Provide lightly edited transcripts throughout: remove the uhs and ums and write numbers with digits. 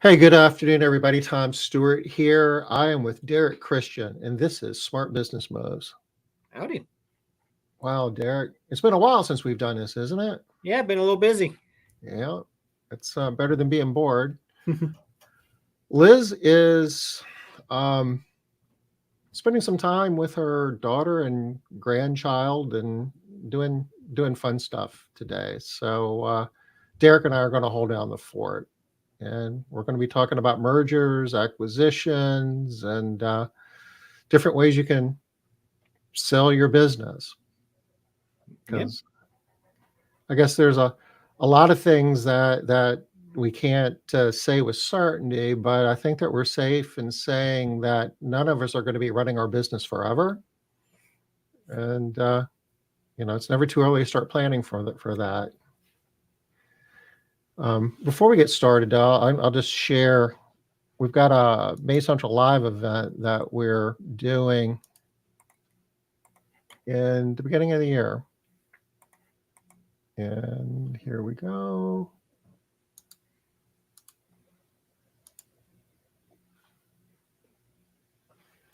Hey, good afternoon, everybody. Tom Stewart here. I am with Derek Christian, and this is Smart Business Moves. Howdy. Wow, Derek, it's been a while since we've done this, isn't it? Yeah, been a little busy. Yeah, it's better than being bored. Liz is um, spending some time with her daughter and grandchild and doing fun stuff today. So Derek and I are going to hold down the fort, and we're going to be talking about mergers, acquisitions, and different ways you can sell your business. Yep. Because I guess there's a lot of things that we can't say with certainty, but I think that we're safe in saying that none of us are going to be running our business forever, and it's never too early to start planning for that. Before we get started, I'll just share. We've got a May Central Live event that we're doing in the beginning of the year. And here we go.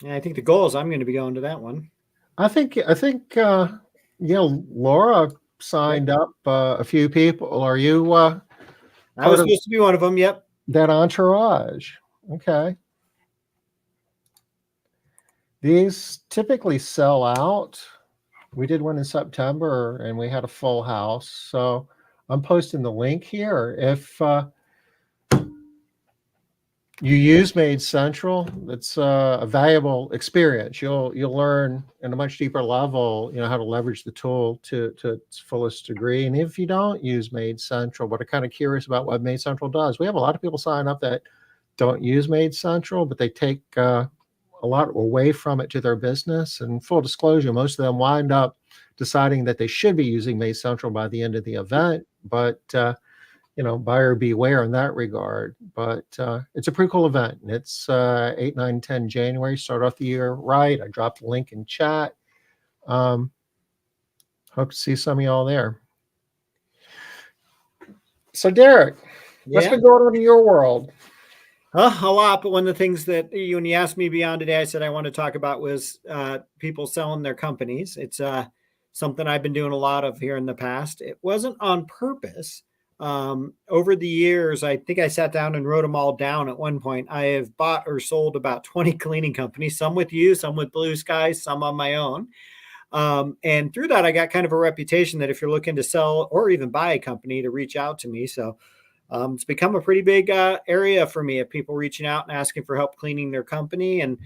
Yeah, I think the goal is I'm going to be going to that one. I think Laura signed up a few people. Are you I part was of supposed to be one of them. Yep. that entourage? Okay. These typically sell out. We did one in September and we had a full house. So I'm posting the link here. If you use Made Central, it's a valuable experience. You'll learn in a much deeper level, how to leverage the tool to its fullest degree. And if you don't use Made Central, but are kind of curious about what Made Central does, we have a lot of people sign up that don't use Made Central, but they take a lot away from it to their business. And full disclosure, most of them wind up deciding that they should be using Made Central by the end of the event, but buyer beware in that regard. But it's a pretty cool event. It's 8, 9, 10 January. Start off the year right. I dropped the link in chat. Hope to see some of y'all there. So, Derek, what's been going on in your world? A lot, but one of the things that when you asked me beyond today, I said I want to talk about was people selling their companies. It's something I've been doing a lot of here in the past. It wasn't on purpose. Over the years, I think I sat down and wrote them all down at one point. I have bought or sold about 20 cleaning companies, some with you, some with Blue Sky, some on my own. And through that, I got kind of a reputation that if you're looking to sell or even buy a company, to reach out to me. So it's become a pretty big area for me of people reaching out and asking for help cleaning their company and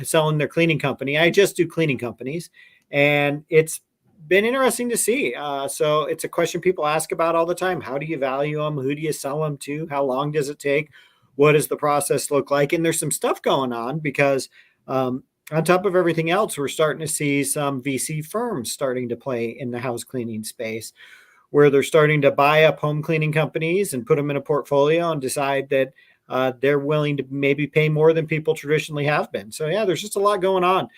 selling their cleaning company. I just do cleaning companies, and it's been interesting to see. So it's a question people ask about all the time. How do you value them? Who do you sell them to? How long does it take? What does the process look like? And there's some stuff going on because on top of everything else, we're starting to see some VC firms starting to play in the house cleaning space, where they're starting to buy up home cleaning companies and put them in a portfolio and decide that they're willing to maybe pay more than people traditionally have been. So yeah, there's just a lot going on.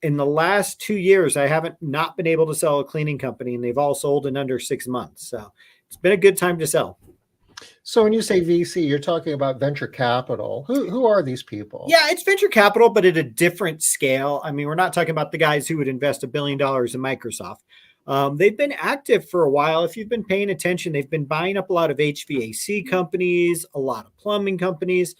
In the last 2 years, I haven't not been able to sell a cleaning company, and they've all sold in under 6 months. So it's been a good time to sell. So when you say VC, you're talking about venture capital. Who are these people? Yeah, it's venture capital, but at a different scale. I mean, we're not talking about the guys who would invest $1 billion in Microsoft. They've been active for a while. If you've been paying attention, they've been buying up a lot of HVAC companies, a lot of plumbing companies.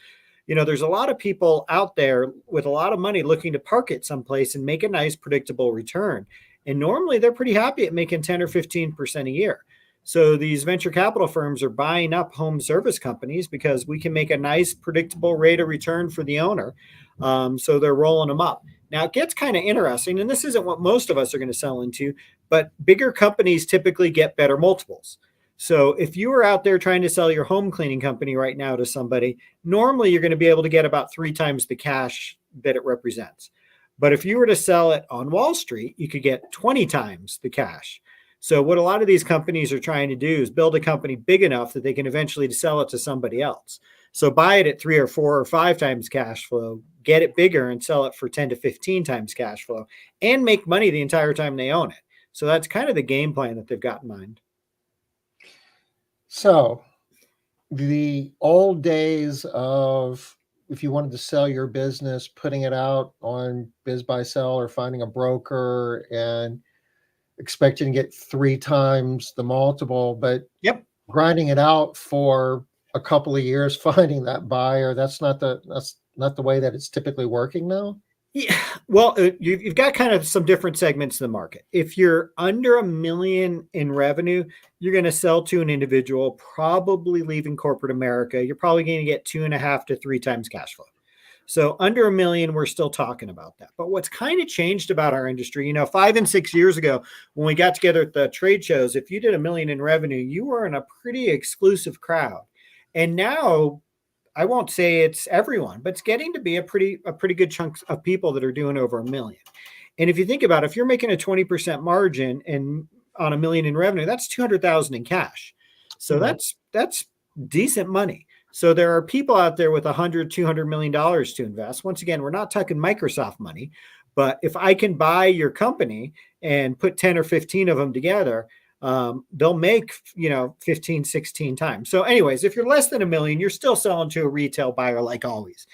There's a lot of people out there with a lot of money looking to park it someplace and make a nice, predictable return. And normally they're pretty happy at making 10 or 15% a year. So these venture capital firms are buying up home service companies because we can make a nice, predictable rate of return for the owner. So they're rolling them up. Now, it gets kind of interesting, and this isn't what most of us are going to sell into, but bigger companies typically get better multiples. So if you were out there trying to sell your home cleaning company right now to somebody, normally you're going to be able to get about 3 times the cash that it represents. But if you were to sell it on Wall Street, you could get 20 times the cash. So what a lot of these companies are trying to do is build a company big enough that they can eventually sell it to somebody else. So buy it at 3 or 4 or 5 times cash flow, get it bigger and sell it for 10 to 15 times cash flow, and make money the entire time they own it. So that's kind of the game plan that they've got in mind. So the old days of, if you wanted to sell your business, putting it out on Biz Buy Sell or finding a broker and expecting to get 3 times the multiple, but Yep. grinding it out for a couple of years, finding that buyer, that's not the way that it's typically working now. Yeah, well, you've got kind of some different segments of the market. If you're under a million in revenue, you're going to sell to an individual, probably leaving corporate America. You're probably going to get 2.5 to 3 times cash flow. So under a million, we're still talking about that. But what's kind of changed about our industry, 5 and 6 years ago, when we got together at the trade shows, if you did a million in revenue, you were in a pretty exclusive crowd. And now I won't say it's everyone, but it's getting to be a pretty good chunk of people that are doing over a million. And if you think about it, if you're making a 20% margin and on a million in revenue, that's 200,000 in cash. So Right. that's decent money. So there are people out there with 100, $200 million to invest. Once again, we're not talking Microsoft money, but if I can buy your company and put 10 or 15 of them together, they'll make 15, 16 times. So anyways, if you're less than a million, you're still selling to a retail buyer like always.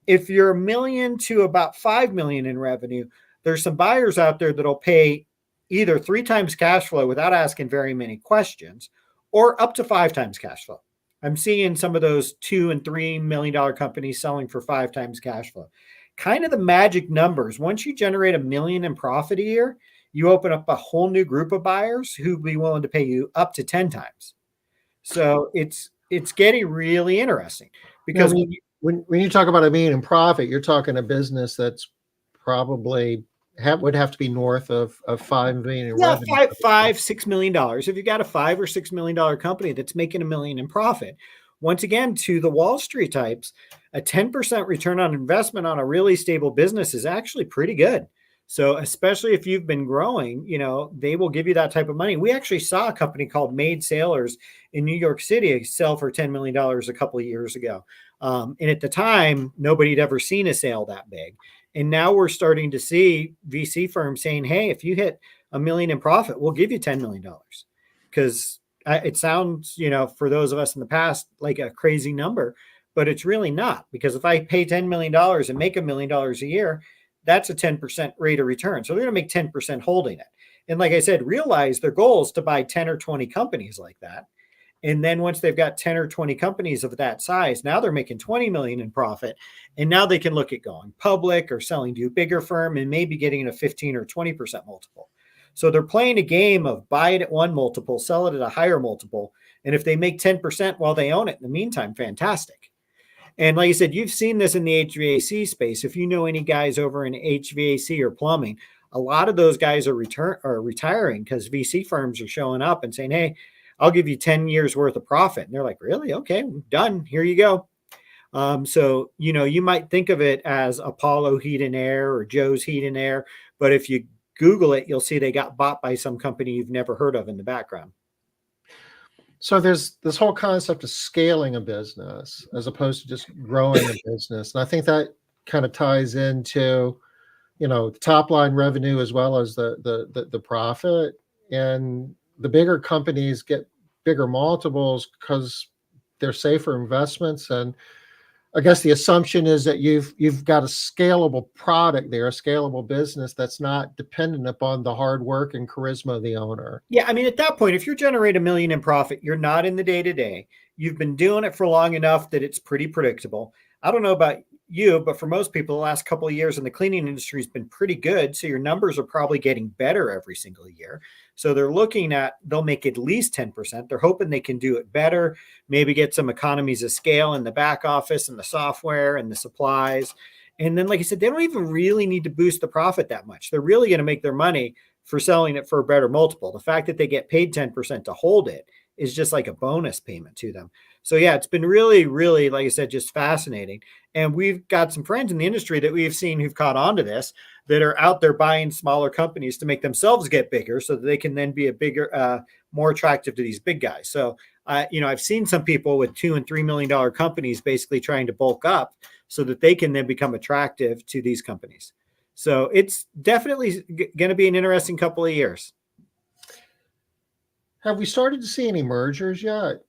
If you're a million to about 5 million in revenue, there's some buyers out there that'll pay either 3 times cash flow without asking very many questions, or up to 5 times cash flow. I'm seeing some of those $2 and $3 million companies selling for 5 times cash flow. Kind of the magic numbers. Once you generate a million in profit a year, you open up a whole new group of buyers who be willing to pay you up to 10 times. So it's getting really interesting Now, because when you talk about a million in profit, you're talking a business that's probably would have to be north of 5 million in yeah, revenue. $6 million. If you've got a $5 or $6 million company that's making a million in profit, once again, to the Wall Street types, a 10% return on investment on a really stable business is actually pretty good. So, especially if you've been growing, they will give you that type of money. We actually saw a company called Made Sailors in New York City sell for $10 million a couple of years ago. And at the time, nobody had ever seen a sale that big. And now we're starting to see VC firms saying, hey, if you hit a million in profit, we'll give you $10 million. Because it sounds, for those of us in the past, like a crazy number, but it's really not. Because if I pay $10 million and make $1 million a year, that's a 10% rate of return. So they're going to make 10% holding it. And like I said, realize their goal is to buy 10 or 20 companies like that. And then once they've got 10 or 20 companies of that size, now they're making 20 million in profit. And now they can look at going public or selling to a bigger firm and maybe getting a 15 or 20% multiple. So they're playing a game of buy it at one multiple, sell it at a higher multiple. And if they make 10% while they own it in the meantime, fantastic. And like I said, you've seen this in the HVAC space. If you know any guys over in HVAC or plumbing, a lot of those guys are retiring because VC firms are showing up and saying, hey, I'll give you 10 years worth of profit. And they're like, really? Okay, done. Here you go. So, you might think of it as Apollo Heat and Air or Joe's Heat and Air. But if you Google it, you'll see they got bought by some company you've never heard of in the background. So there's this whole concept of scaling a business as opposed to just growing a business. And I think that kind of ties into, top line revenue as well as the profit. And the bigger companies get bigger multiples because they're safer investments. And I guess the assumption is that you've got a scalable product there, a scalable business that's not dependent upon the hard work and charisma of the owner. Yeah, I mean, at that point, if you're generating a million in profit, you're not in the day to day. You've been doing it for long enough that it's pretty predictable. I don't know about you, but for most people, the last couple of years in the cleaning industry has been pretty good. So your numbers are probably getting better every single year. So they'll make at least 10%. They're hoping they can do it better, maybe get some economies of scale in the back office and the software and the supplies. And then, like I said, they don't even really need to boost the profit that much. They're really going to make their money for selling it for a better multiple. The fact that they get paid 10% to hold it is just like a bonus payment to them. So yeah, it's been really, really, like I said, just fascinating. And we've got some friends in the industry that we've seen who've caught on to this, that are out there buying smaller companies to make themselves get bigger so that they can then be a bigger, more attractive to these big guys. So, I've seen some people with $2 and $3 million companies basically trying to bulk up so that they can then become attractive to these companies. So it's definitely going to be an interesting couple of years. Have we started to see any mergers yet?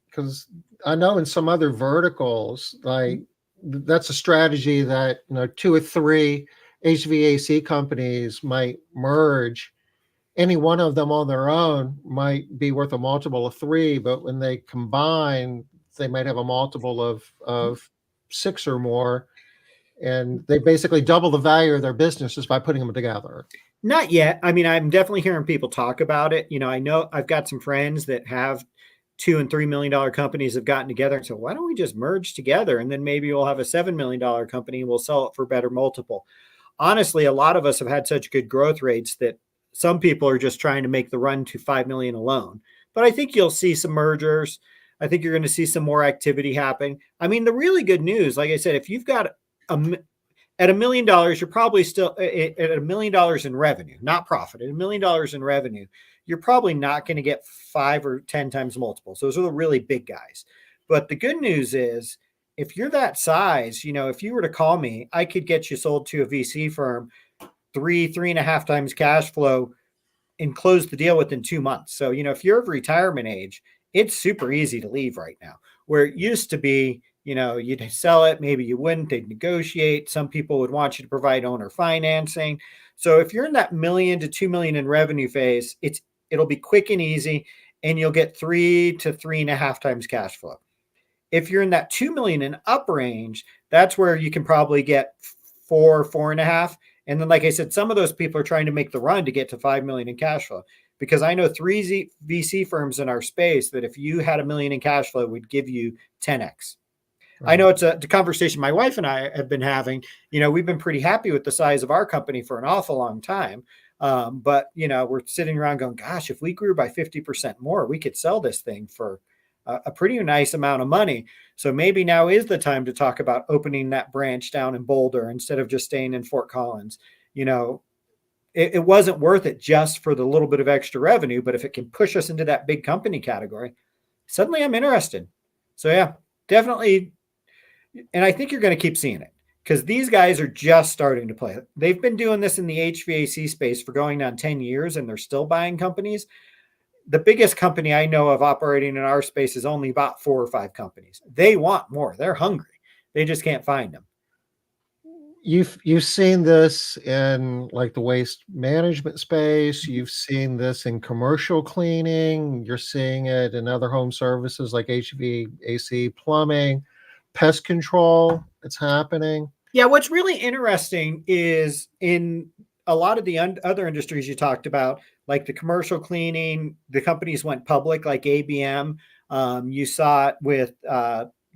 Because I know in some other verticals, like that's a strategy that, two or three HVAC companies might merge. Any one of them on their own might be worth a multiple of three, but when they combine, they might have a multiple of six or more. And they basically double the value of their businesses by putting them together. Not yet. I mean, I'm definitely hearing people talk about it. I know I've got some friends that have $2 and $3 million companies have gotten together and said, why don't we just merge together? And then maybe we'll have a $7 million company and we'll sell it for better multiple. Honestly, a lot of us have had such good growth rates that some people are just trying to make the run to 5 million alone. But I think you'll see some mergers. I think you're going to see some more activity happen. I mean, the really good news, like I said, if you've got at $1 million, you're probably still at $1 million in revenue, not profit. At $1 million in revenue, you're probably not going to get 5 or 10 times multiples. Those are the really big guys. But the good news is, if you're that size, if you were to call me, I could get you sold to a VC firm 3.5 times cash flow and close the deal within 2 months. So, if you're of retirement age, it's super easy to leave right now. Where it used to be, you'd sell it, maybe you wouldn't, they'd negotiate. Some people would want you to provide owner financing. So if you're in that $1 million to $2 million in revenue phase, it'll be quick and easy, and you'll get 3 to 3.5 times cash flow. If you're in that 2 million and up range, that's where you can probably get 4.5. And then, like I said, some of those people are trying to make the run to get to 5 million in cash flow, because I know 3 VC firms in our space that if you had $1 million in cash flow would give you 10x. I know it's a conversation my wife and I have been having. We've been pretty happy with the size of our company for an awful long time. But we're sitting around going, gosh, if we grew by 50% more, we could sell this thing for a pretty nice amount of money. So maybe now is the time to talk about opening that branch down in Boulder instead of just staying in Fort Collins. It wasn't worth it just for the little bit of extra revenue, but if it can push us into that big company category, suddenly I'm interested. So yeah, definitely. And I think you're going to keep seeing it, because these guys are just starting to play. They've been doing this in the HVAC space for going on 10 years, and they're still buying companies. The biggest company I know of operating in our space is only about 4 or 5 companies. They want more. They're hungry. They just can't find them. You've seen this in like the waste management space. You've seen this in commercial cleaning. You're seeing it in other home services like HVAC, plumbing, pest control. It's happening. Yeah, what's really interesting is in a lot of the other industries you talked about, like the commercial cleaning, the companies went public, like ABM. You saw it with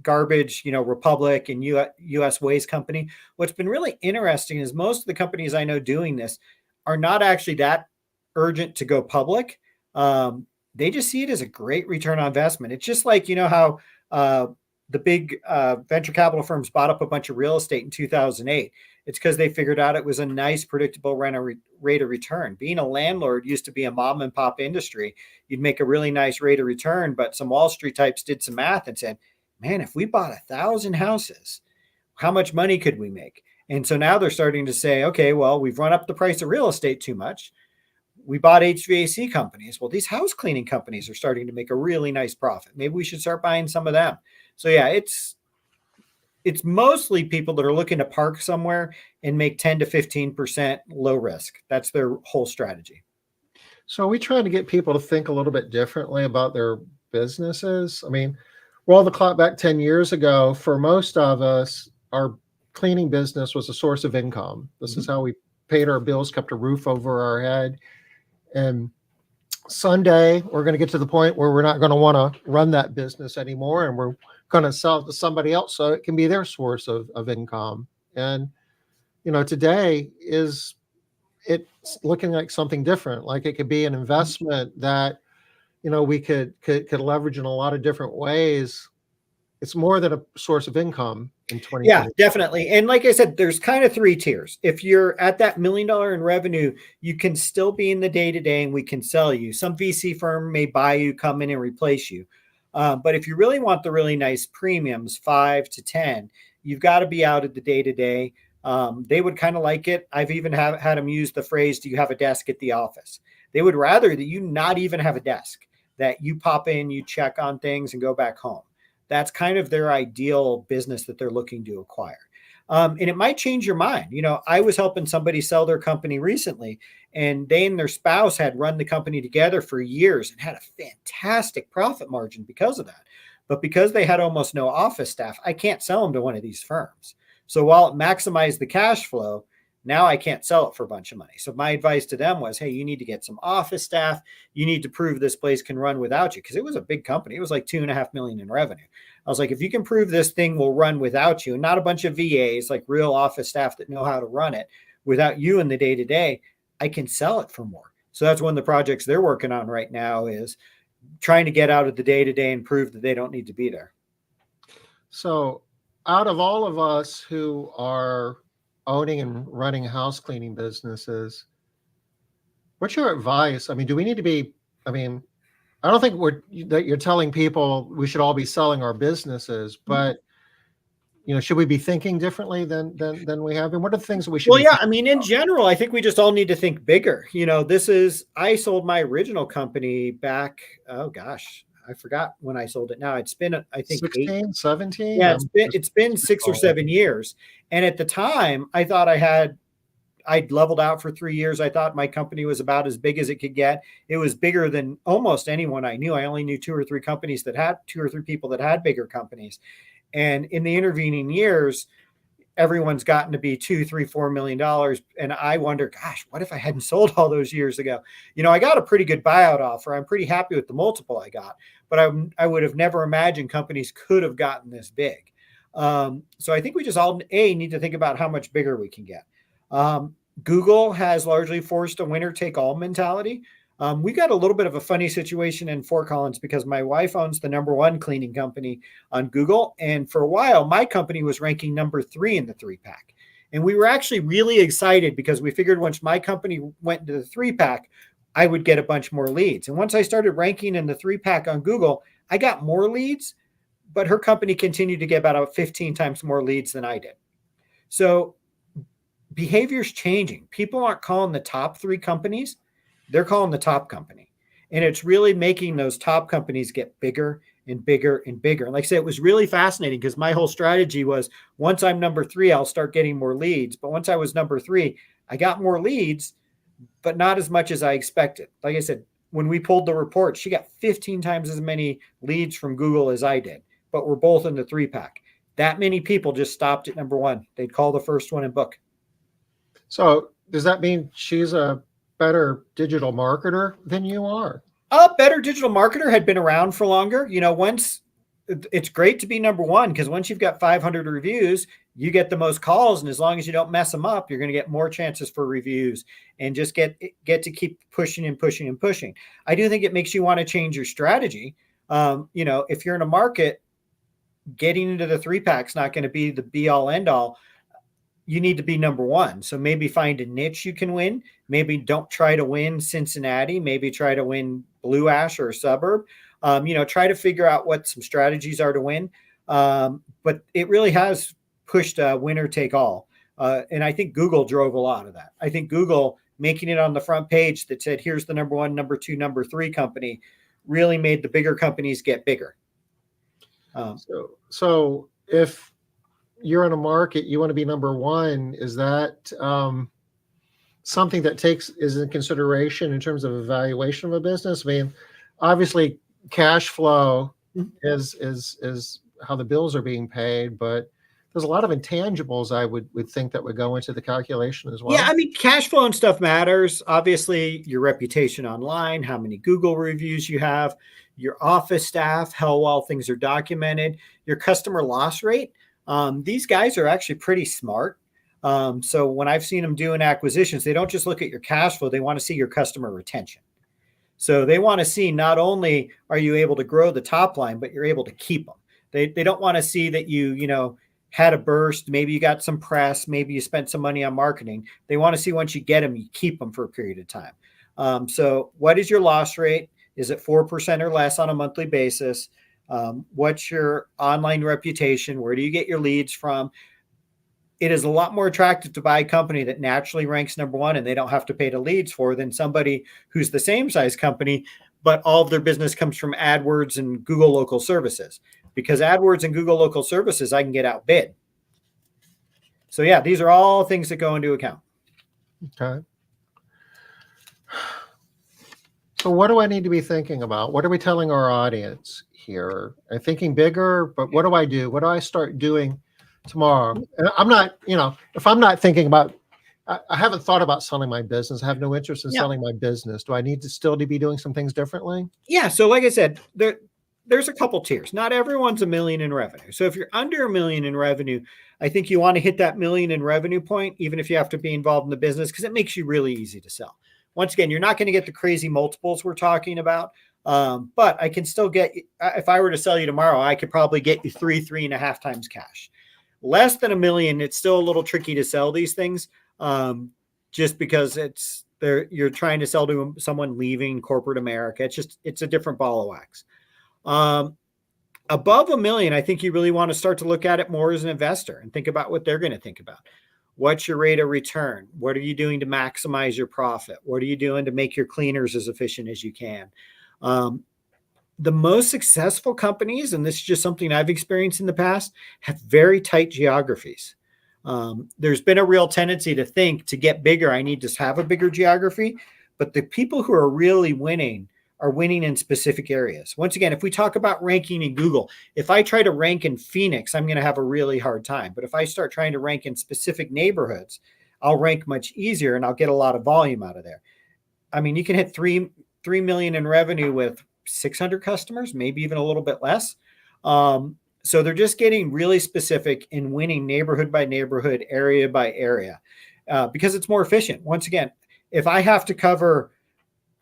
Garbage, Republic and U.S. Waste Company. What's been really interesting is most of the companies I know doing this are not actually that urgent to go public. They just see it as a great return on investment. It's just like, how the big venture capital firms bought up a bunch of real estate in 2008. It's because they figured out it was a nice, predictable rate of return. Being a landlord used to be a mom and pop industry. You'd make a really nice rate of return, but some Wall Street types did some math and said, man, if we bought 1,000 houses, how much money could we make? And so now they're starting to say, okay, well, we've run up the price of real estate too much. We bought HVAC companies. Well, these house cleaning companies are starting to make a really nice profit. Maybe we should start buying some of them. So yeah, it's mostly people that are looking to park somewhere and make 10 to 15% low risk. That's their whole strategy. So are we trying to get people to think a little bit differently about their businesses? I mean, roll the clock back 10 years ago, for most of us, our cleaning business was a source of income. This is how we paid our bills, kept a roof over our head. And someday we're going to get to the point where we're not going to want to run that business anymore, and we're going to sell it to somebody else so it can be their source of income. And, today it's looking like something different. Like it could be an investment that, we could leverage in a lot of different ways. It's more than a source of income in 2020. Yeah, definitely. And like I said, there's kind of 3 tiers. If you're at that $1 million in revenue, you can still be in the day-to-day and we can sell you. Some VC firm may buy you, come in and replace you. But if you really want the really nice premiums, 5 to 10, you've got to be out at the day-to-day. They would kind of like it. I've even had them use the phrase, do you have a desk at the office? They would rather that you not even have a desk, that you pop in, you check on things and go back home. that's kind of their ideal business that they're looking to acquire. And it might change your mind. I was helping somebody sell their company recently, and they and their spouse had run the company together for years and had a fantastic profit margin because of that. But because they had almost no office staff, I can't sell them to one of these firms. So while it maximized the cash flow, now I can't sell it for a bunch of money. So my advice to them was, hey, you need to get some office staff. You need to prove this place can run without you, because it was a big company. It was like $2.5 million in revenue. I was like, if you can prove this thing will run without you, and not a bunch of VAs, like real office staff that know how to run it without you in the day to day, I can sell it for more. So that's one of the projects they're working on right now, is trying to get out of the day to day and prove that they don't need to be there. So out of all of us who are owning and running house cleaning businesses, what's your advice? I mean, do we need to be, I mean, I don't think that you're telling people we should all be selling our businesses, but should we be thinking differently than we have? And what are the things that we should? Well, yeah, I mean, in general, I think we just all need to think bigger. I sold my original company back, oh gosh, I forgot when I sold it now. It's been, I think 16, 17. Yeah, it's been 6 or 7 years. And at the time, I thought I'd leveled out for 3 years. I thought my company was about as big as it could get. It was bigger than almost anyone I knew. I only knew 2 or 3 people that had bigger companies. And in the intervening years, everyone's gotten to be $2, $3, $4 million. And I wonder, gosh, what if I hadn't sold all those years ago? I got a pretty good buyout offer. I'm pretty happy with the multiple I got, but I would have never imagined companies could have gotten this big. So I think we just all need to think about how much bigger we can get. Google has largely forced a winner take all mentality. We got a little bit of a funny situation in Fort Collins because my wife owns the #1 cleaning company on Google. And for a while, my company was ranking #3 in the 3-pack. And we were actually really excited because we figured once my company went into the 3-pack, I would get a bunch more leads. And once I started ranking in the 3-pack on Google, I got more leads, but her company continued to get about 15 times more leads than I did. So behavior's changing. People aren't calling the top 3 companies. They're calling the top company. And it's really making those top companies get bigger and bigger and bigger. And like I said, it was really fascinating because my whole strategy was once I'm #3, I'll start getting more leads. But once I was #3, I got more leads, but not as much as I expected. Like I said, when we pulled the report, she got 15 times as many leads from Google as I did, but we're both in the 3-pack. That many people just stopped at #1. They'd call the first one and book. So does that mean she's a better digital marketer than you are? A better digital marketer, had been around for longer. Once it's great to be #1 because once you've got 500 reviews, you get the most calls. And as long as you don't mess them up, you're going to get more chances for reviews and just get to keep pushing and pushing and pushing. I do think it makes you want to change your strategy. If you're in a market, getting into the 3-pack is not going to be the be all end all. You need to be #1. So maybe find a niche you can win. Maybe don't try to win Cincinnati. Maybe try to win Blue Ash or a suburb. Try to figure out what some strategies are to win. But it really has pushed a winner take all. And I think Google drove a lot of that. I think Google making it on the front page that said, here's the #1, #2, #3 company really made the bigger companies get bigger. So if you're in a market, you want to be #1. Is that something that is in consideration in terms of evaluation of a business? I mean, obviously, cash flow is how the bills are being paid, but there's a lot of intangibles I would think that would go into the calculation as well. Yeah, I mean, cash flow and stuff matters. Obviously, your reputation online, how many Google reviews you have, your office staff, how well things are documented, your customer loss rate. These guys are actually pretty smart. So when I've seen them doing acquisitions, they don't just look at your cash flow. They want to see your customer retention. So they want to see not only are you able to grow the top line, but you're able to keep them. They don't want to see that you had a burst. Maybe you got some press. Maybe you spent some money on marketing. They want to see once you get them, you keep them for a period of time. So what is your loss rate? Is it 4% or less on a monthly basis? What's your online reputation? Where do you get your leads from? It is a lot more attractive to buy a company that naturally ranks #1 and they don't have to pay to leads for than somebody who's the same size company, but all of their business comes from AdWords and Google local services. because AdWords and Google local services, I can get outbid. So yeah, these are all things that go into account. Okay. So what do I need to be thinking about? What are we telling our audience here? I'm thinking bigger, but what do I do? What do I start doing tomorrow? And I'm not, if I'm not thinking about, I haven't thought about selling my business. I have no interest in selling my business. Do I need to still be doing some things differently? Yeah. So like I said, there's a couple tiers. Not everyone's $1 million in revenue. So if you're under $1 million in revenue, I think you want to hit that $1 million in revenue point, even if you have to be involved in the business, because it makes you really easy to sell. Once again, you're not going to get the crazy multiples we're talking about. But I can still get, if I were to sell you tomorrow, I could probably get you 3.5 times cash. Less than $1 million, it's still a little tricky to sell these things, just because you're trying to sell to someone leaving corporate America. It's a different ball of wax. Above $1 million, I think you really want to start to look at it more as an investor and think about what they're going to think about. What's your rate of return? What are you doing to maximize your profit? What are you doing to make your cleaners as efficient as you can? The most successful companies, and this is just something I've experienced in the past, have very tight geographies. There's been a real tendency to think to get bigger, I need to have a bigger geography. But the people who are really winning are winning in specific areas. Once again, if we talk about ranking in Google, if I try to rank in Phoenix, I'm going to have a really hard time. But if I start trying to rank in specific neighborhoods, I'll rank much easier and I'll get a lot of volume out of there. I mean, you can hit 3 million in revenue with 600 customers, maybe even a little bit less. So they're just getting really specific in winning neighborhood by neighborhood, area by area, because it's more efficient. Once again, if I have to cover,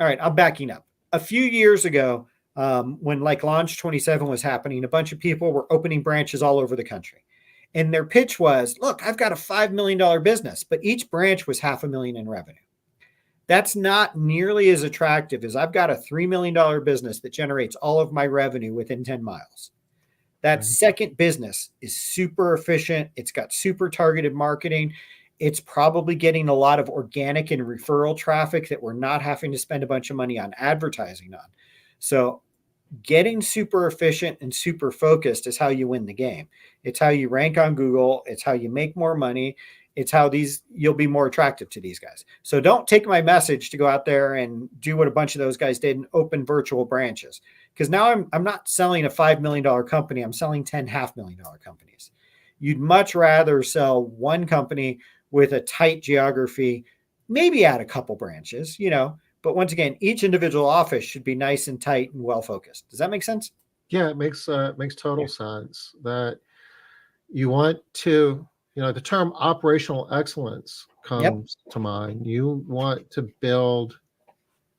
all right, I'm backing up. A few years ago, when like Launch 27 was happening, a bunch of people were opening branches all over the country. And their pitch was, look, I've got a $5 million business, but each branch was $500,000 in revenue. That's not nearly as attractive as I've got a $3 million business that generates all of my revenue within 10 miles. That second business is super efficient. It's got super targeted marketing. It's probably getting a lot of organic and referral traffic that we're not having to spend a bunch of money on advertising on. So getting super efficient and super focused is how you win the game. It's how you rank on Google. It's how you make more money. It's how you'll be more attractive to these guys. So don't take my message to go out there and do what a bunch of those guys did and open virtual branches. Because now I'm not selling a $5 million company. I'm selling 10 $500,000 companies. You'd much rather sell one company with a tight geography, maybe add a couple branches, but once again, each individual office should be nice and tight and well-focused. Does that make sense? Yeah, it makes total sense that you want to, the term operational excellence comes to mind. You want to build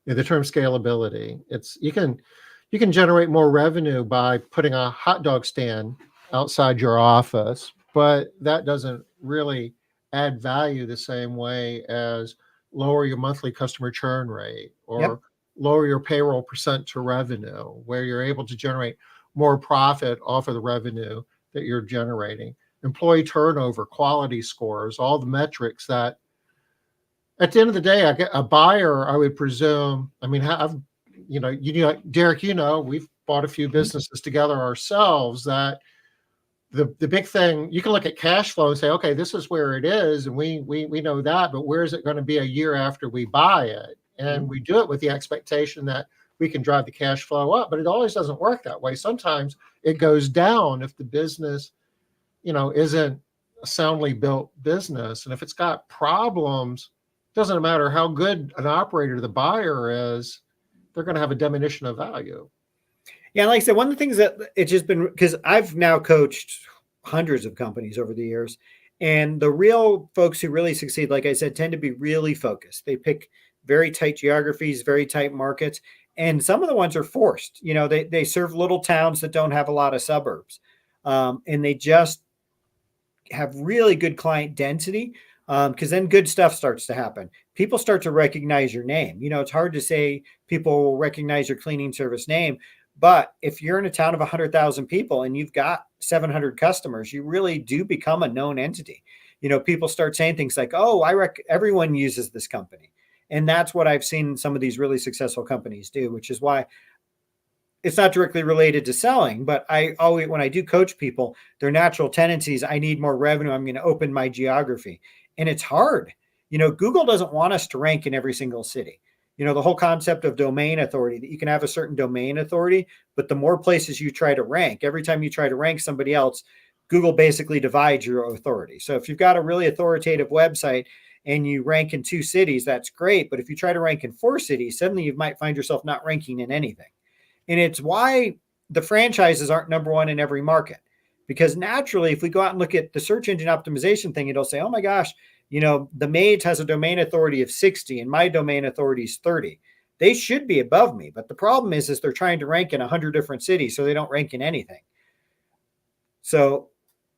the term scalability. You can generate more revenue by putting a hot dog stand outside your office, but that doesn't really add value the same way as lower your monthly customer churn rate or lower your payroll percent to revenue, where you're able to generate more profit off of the revenue that you're generating. Employee turnover, quality scores, all the metrics that at the end of the day, a buyer, I would presume, I mean, Derek, we've bought a few businesses together ourselves that the big thing, you can look at cash flow and say, okay, this is where it is. And we know that, but where is it going to be a year after we buy it? And we do it with the expectation that we can drive the cash flow up, but it always doesn't work that way. Sometimes it goes down if the business, isn't a soundly built business. And if it's got problems, it doesn't matter how good an operator the buyer is, they're going to have a diminution of value. Yeah, like I said, one of the things that it's just been, because I've now coached hundreds of companies over the years, and the real folks who really succeed, like I said, tend to be really focused. They pick very tight geographies, very tight markets, and some of the ones are forced. They serve little towns that don't have a lot of suburbs, and they just have really good client density, because then good stuff starts to happen. People start to recognize your name. It's hard to say people will recognize your cleaning service name, but if you're in a town of 100,000 people and you've got 700 customers, you really do become a known entity. People start saying things like, oh, everyone uses this company. And that's what I've seen some of these really successful companies do, which is why it's not directly related to selling, but I always, when I do coach people, their natural tendencies, I need more revenue. I'm going to open my geography. And it's hard. Google doesn't want us to rank in every single city. The whole concept of domain authority, that you can have a certain domain authority, but the more places you try to rank, every time you try to rank somebody else, Google basically divides your authority. So if you've got a really authoritative website and you rank in 2 cities, that's great. But if you try to rank in 4 cities, suddenly you might find yourself not ranking in anything. And it's why the franchises aren't number one in every market. Because naturally, if we go out and look at the search engine optimization thing, it'll say, oh my gosh, the Maids has a domain authority of 60 and my domain authority is 30. They should be above me. But the problem is they're trying to rank in 100 different cities, so they don't rank in anything. So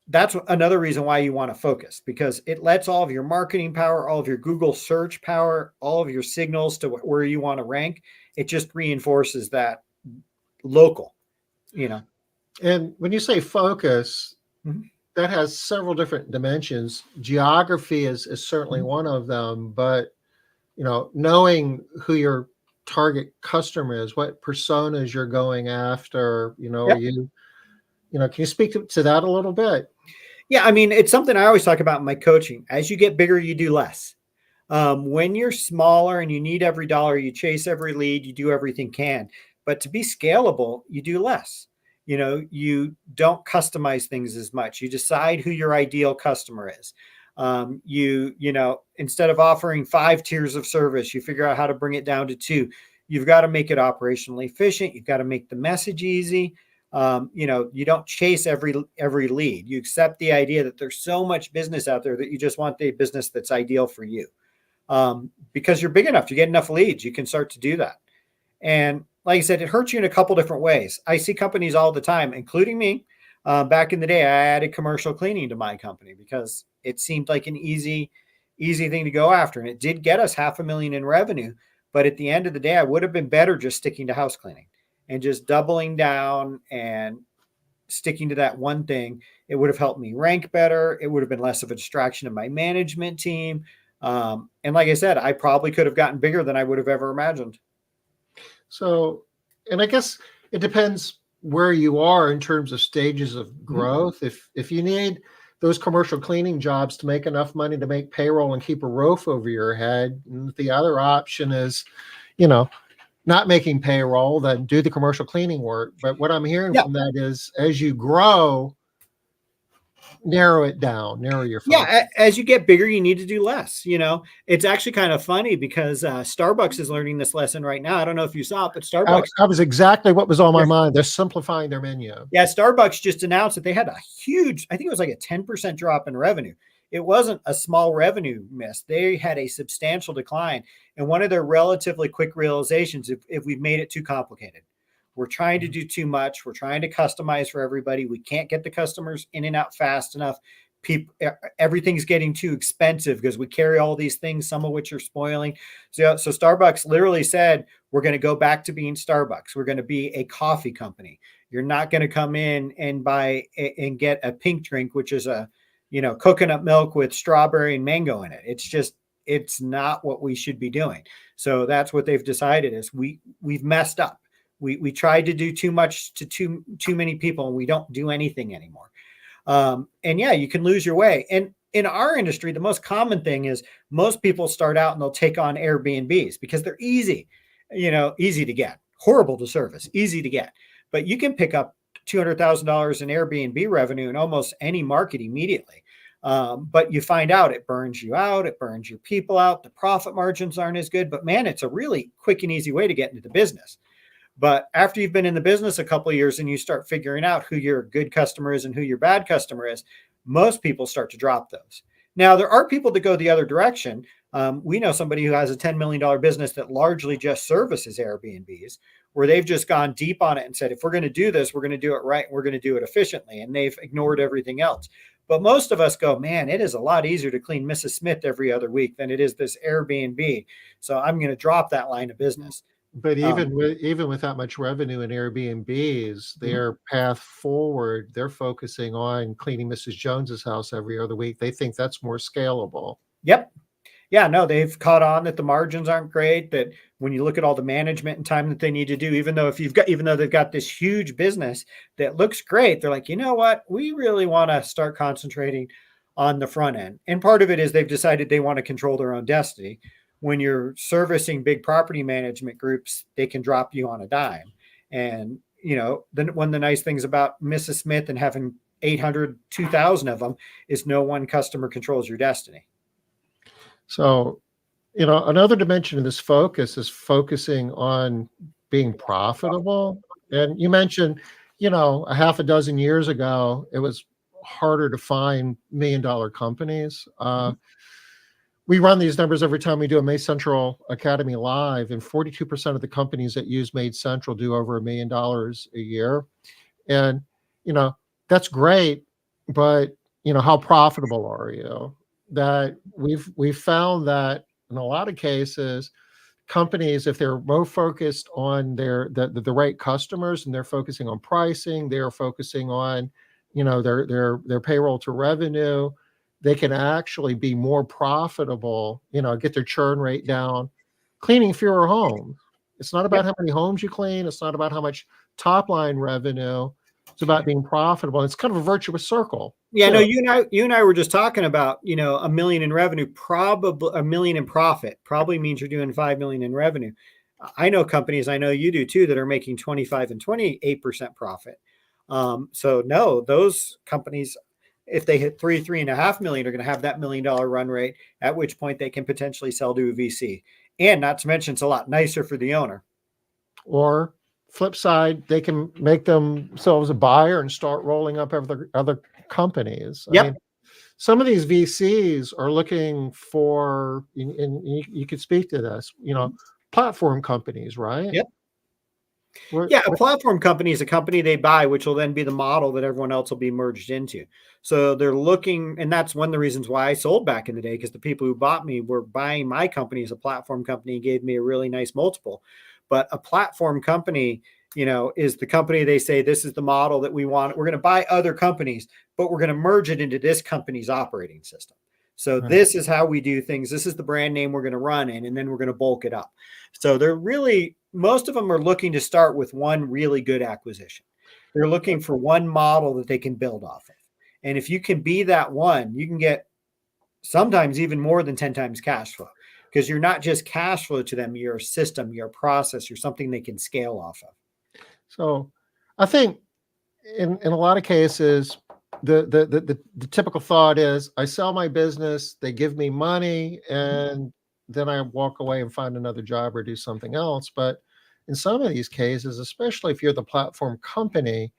that's another reason why you want to focus, because it lets all of your marketing power, all of your Google search power, all of your signals to where you want to rank. It just reinforces that local. And when you say focus, Mhm. that has several different dimensions. Geography is certainly one of them, but knowing who your target customer is, what personas you're going after, are Yep. can you speak to that a little bit? Yeah, I mean, it's something I always talk about in my coaching. As you get bigger, you do less. When you're smaller and you need every dollar, you chase every lead, you do everything can. But to be scalable, you do less. You don't customize things as much. You decide who your ideal customer is. Instead of offering 5 tiers of service, you figure out how to bring it down to 2. You've got to make it operationally efficient. You've got to make the message easy. You don't chase every lead. You accept the idea that there's so much business out there that you just want the business that's ideal for you. Because you're big enough, you get enough leads, you can start to do that. And like I said, it hurts you in a couple different ways. I see companies all the time, including me. Back in the day, I added commercial cleaning to my company because it seemed like an easy thing to go after. And it did get us $500,000 in revenue. But at the end of the day, I would have been better just sticking to house cleaning and just doubling down and sticking to that one thing. It would have helped me rank better. It would have been less of a distraction of my management team. And like I said, I probably could have gotten bigger than I would have ever imagined. So, and I guess it depends where you are in terms of stages of growth. Mm-hmm. If you need those commercial cleaning jobs to make enough money to make payroll and keep a roof over your head, and the other option is, not making payroll, then do the commercial cleaning work. But what I'm hearing from that is, as you grow, narrow it down, narrow your focus. Yeah, as you get bigger, you need to do less. It's actually kind of funny because Starbucks is learning this lesson right now. I don't know if you saw it, but Starbucks. That was exactly what was on my mind. They're simplifying their menu. Yeah, Starbucks just announced that they had a huge, I think it was like a 10% drop in revenue. It wasn't a small revenue miss. They had a substantial decline. And one of their relatively quick realizations, if we've made it too complicated, we're trying to do too much. We're trying to customize for everybody. We can't get the customers in and out fast enough. Everything's getting too expensive because we carry all these things, some of which are spoiling. So Starbucks literally said, we're going to go back to being Starbucks. We're going to be a coffee company. You're not going to come in and buy and get a pink drink, which is a, coconut milk with strawberry and mango in it. It's not what we should be doing. So that's what they've decided is we've messed up. We tried to do too much to too many people, and we don't do anything anymore. And yeah, you can lose your way. And in our industry, the most common thing is most people start out and they'll take on Airbnbs because they're easy, easy to get, horrible to service, easy to get. But you can pick up $200,000 in Airbnb revenue in almost any market immediately. But you find out it burns you out, it burns your people out, the profit margins aren't as good. But man, it's a really quick and easy way to get into the business. But after you've been in the business a couple of years and you start figuring out who your good customer is and who your bad customer is, most people start to drop those. Now, there are people that go the other direction. We know somebody who has a $10 million business that largely just services Airbnbs, where they've just gone deep on it and said, if we're going to do this, we're going to do it right. And we're going to do it efficiently. And they've ignored everything else. But most of us go, man, it is a lot easier to clean Mrs. Smith every other week than it is this Airbnb. So I'm going to drop that line of business. But even with that much revenue in Airbnbs, their path forward, they're focusing on cleaning Mrs. Jones's house every other week. They think that's more scalable. Yep. Yeah, no, they've caught on that the margins aren't great. That when you look at all the management and time that they need to do, even though they've got this huge business that looks great, they're like, you know what, we really want to start concentrating on the front end. And part of it is they've decided they want to control their own destiny. When you're servicing big property management groups, they can drop you on a dime. And then one of the nice things about Mrs. Smith and having 800, 2,000 of them is no one customer controls your destiny. So, another dimension of this focus is focusing on being profitable. And you mentioned, a half a dozen years ago, it was harder to find $1 million companies. We run these numbers every time we do a May Central Academy Live, and 42% of the companies that use Made Central do over $1 million a year. And, that's great, but, how profitable are you? That we've found that in a lot of cases, companies, if they're more focused on the right customers and they're focusing on pricing, they're focusing on, their payroll to revenue, they can actually be more profitable, get their churn rate down, cleaning fewer homes. It's not about how many homes you clean. It's not about how much top line revenue. It's about being profitable. It's kind of a virtuous circle. Yeah, no, too. you and I were just talking about, $1 million in revenue, probably $1 million in profit, probably means you're doing 5 million in revenue. I know companies, I know you do too, that are making 25 and 28% profit. So no, those companies, if they hit 3.5 million, are going to have that $1 million run rate, at which point they can potentially sell to a VC. And not to mention, it's a lot nicer for the owner. Or flip side, they can make themselves a buyer and start rolling up other companies. I Yep. mean, some of these VCs are looking for, and you could speak to this, platform companies, right? Yep. Where, Yeah, a platform company is a company they buy, which will then be the model that everyone else will be merged into. So they're looking, and that's one of the reasons why I sold back in the day, because the people who bought me were buying my company as a platform company and gave me a really nice multiple. But a platform company, is the company they say, this is the model that we want. We're going to buy other companies, but we're going to merge it into this company's operating system. So this is how we do things. This is the brand name we're going to run in, and then we're going to bulk it up. So they're really, most of them are looking to start with one really good acquisition. They're looking for one model that they can build off of. And if you can be that one, you can get sometimes even more than 10 times cash flow, because you're not just cash flow to them, you're a system, you're a process, you're something they can scale off of. So I think in a lot of cases, the typical thought is I sell my business, they give me money, and then I walk away and find another job or do something else. But in some of these cases, especially if you're the platform company,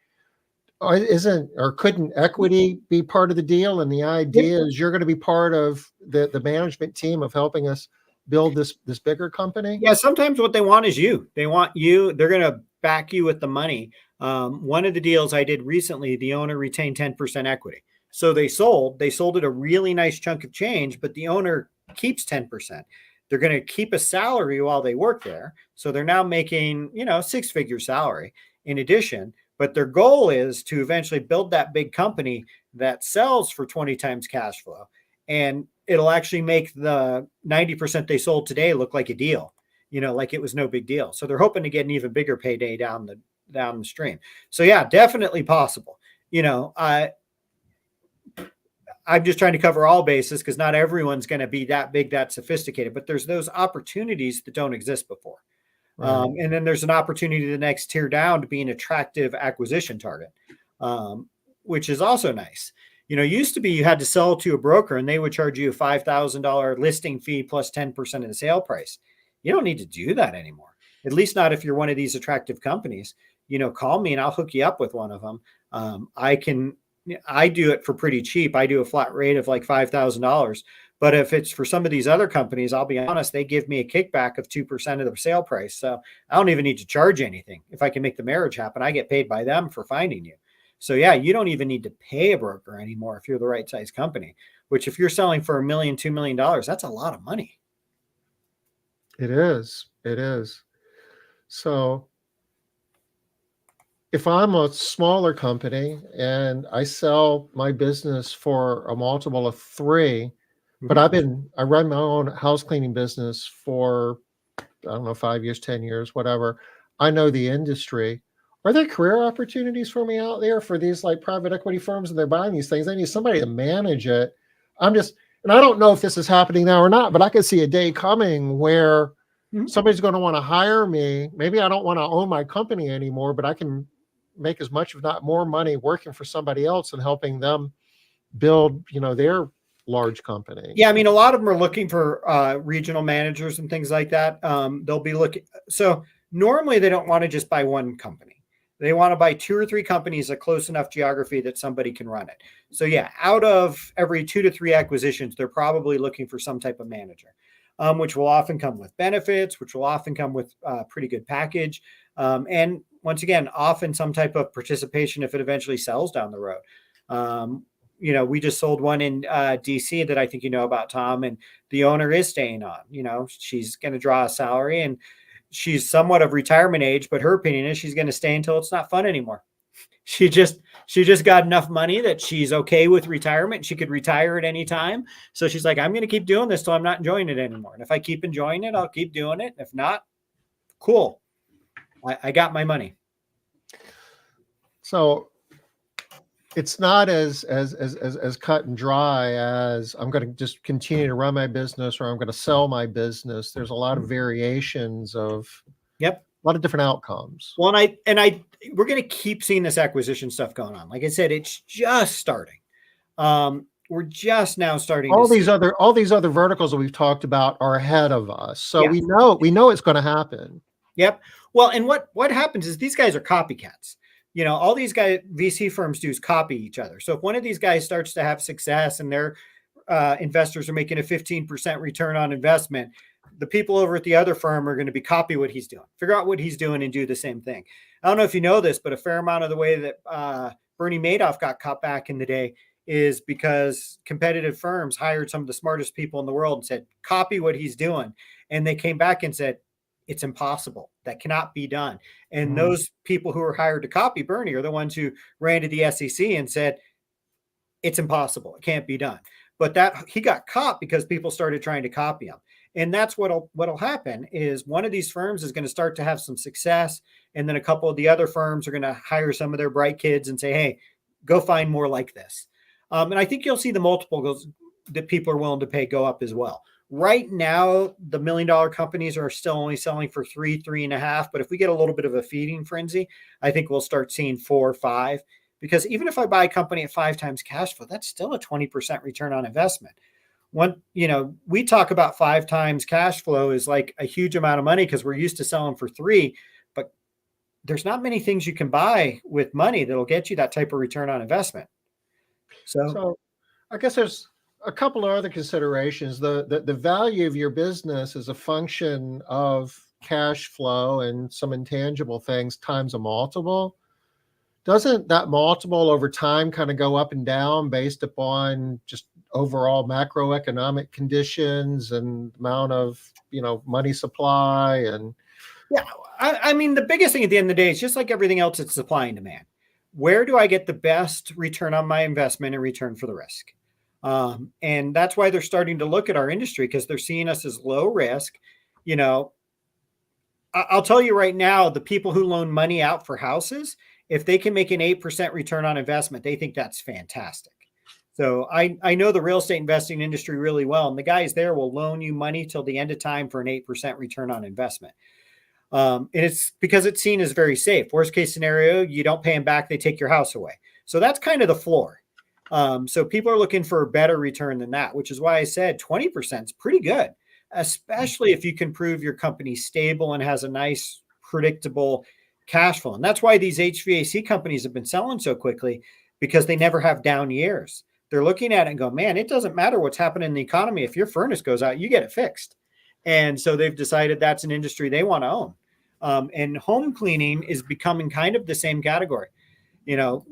couldn't equity be part of the deal? And the idea is you're going to be part of the management team of helping us build this bigger company. Yeah, sometimes what they want is you. They want you. They're going to back you with the money. One of the deals I did recently, the owner retained 10% equity. So they sold it a really nice chunk of change, but the owner keeps 10%. They're going to keep a salary while they work there. So they're now making, 6-figure salary in addition. But their goal is to eventually build that big company that sells for 20 times cash flow. And it'll actually make the 90% they sold today look like a deal, like it was no big deal. So they're hoping to get an even bigger payday down the stream. So yeah, definitely possible. I'm just trying to cover all bases, because not everyone's going to be that big, that sophisticated, but there's those opportunities that don't exist before. Right. And then there's an opportunity the next tier down to be an attractive acquisition target, which is also nice. Used to be you had to sell to a broker and they would charge you a $5,000 listing fee plus 10% of the sale price. You don't need to do that anymore. At least not if you're one of these attractive companies. Call me and I'll hook you up with one of them. I do it for pretty cheap. I do a flat rate of like $5,000. But if it's for some of these other companies, I'll be honest, they give me a kickback of 2% of the sale price. So I don't even need to charge anything. If I can make the marriage happen, I get paid by them for finding you. So yeah, you don't even need to pay a broker anymore if you're the right size company, which if you're selling for $1 million, $2 million, that's a lot of money. It is. It is. So if I'm a smaller company and I sell my business for a multiple of 3, But I run my own house cleaning business for, I don't know, 5 years, 10 years, whatever. I know the industry. Are there career opportunities for me out there for these like private equity firms and they're buying these things? They need somebody to manage it. And I don't know if this is happening now or not, but I could see a day coming where somebody's going to want to hire me. Maybe I don't want to own my company anymore, but I can make as much, if not more money working for somebody else and helping them build, their large company. Yeah, I mean, a lot of them are looking for regional managers and things like that. They'll be looking. So normally they don't want to just buy one company. They want to buy 2 or 3 companies a close enough geography that somebody can run it. So yeah, out of every 2 to 3 acquisitions, they're probably looking for some type of manager, which will often come with benefits, which will often come with a pretty good package. And once again, often some type of participation if it eventually sells down the road. We just sold one in DC that I think you know about, Tom, and the owner is staying on. She's going to draw a salary and she's somewhat of retirement age, but her opinion is she's going to stay until it's not fun anymore. She just got enough money that she's okay with retirement. She could retire at any time. So she's like, I'm going to keep doing this till I'm not enjoying it anymore. And if I keep enjoying it, I'll keep doing it. If not, cool. I got my money. So it's not as cut and dry as I'm going to just continue to run my business or I'm going to sell my business. There's a lot of variations of a lot of different outcomes. Well, we're going to keep seeing this acquisition stuff going on. Like I said, it's just starting. We're just now starting. All these other verticals that we've talked about are ahead of us. So we know it's going to happen. Yep. Well, and what happens is these guys are copycats. All these guys, VC firms do is copy each other. So if one of these guys starts to have success and their investors are making a 15% return on investment, the people over at the other firm are going to be copy what he's doing, figure out what he's doing and do the same thing. I don't know if you know this, but a fair amount of the way that Bernie Madoff got caught back in the day is because competitive firms hired some of the smartest people in the world and said, copy what he's doing. And they came back and said, it's impossible. That cannot be done. And those people who were hired to copy Bernie are the ones who ran to the SEC and said, it's impossible. It can't be done. But that he got caught because people started trying to copy him. And that's what'll happen is one of these firms is going to start to have some success. And then a couple of the other firms are going to hire some of their bright kids and say, hey, go find more like this. And I think you'll see the multiples that people are willing to pay go up as well. Right now, the $1 million companies are still only selling for 3.5. But if we get a little bit of a feeding frenzy, I think we'll start seeing 4 or 5. Because even if I buy a company at 5 times cash flow, that's still a 20% return on investment. We talk about 5 times cash flow is like a huge amount of money because we're used to selling for 3. But there's not many things you can buy with money that'll get you that type of return on investment. So I guess there's a couple of other considerations. The value of your business is a function of cash flow and some intangible things times a multiple. Doesn't that multiple over time kind of go up and down based upon just overall macroeconomic conditions and amount of, money supply? And yeah, I mean, the biggest thing at the end of the day is just like everything else, it's supply and demand. Where do I get the best return on my investment in return for the risk? And that's why they're starting to look at our industry because they're seeing us as low risk. I'll tell you right now, the people who loan money out for houses, if they can make an 8% return on investment, they think that's fantastic. So I know the real estate investing industry really well. And the guys there will loan you money till the end of time for an 8% return on investment. And it's because it's seen as very safe. Worst case scenario, you don't pay them back, they take your house away. So that's kind of the floor. So people are looking for a better return than that, which is why I said 20% is pretty good, especially if you can prove your company's stable and has a nice, predictable cash flow. And that's why these HVAC companies have been selling so quickly because they never have down years. They're looking at it and go, man, it doesn't matter what's happening in the economy. If your furnace goes out, you get it fixed. And so they've decided that's an industry they want to own. And home cleaning is becoming kind of the same category.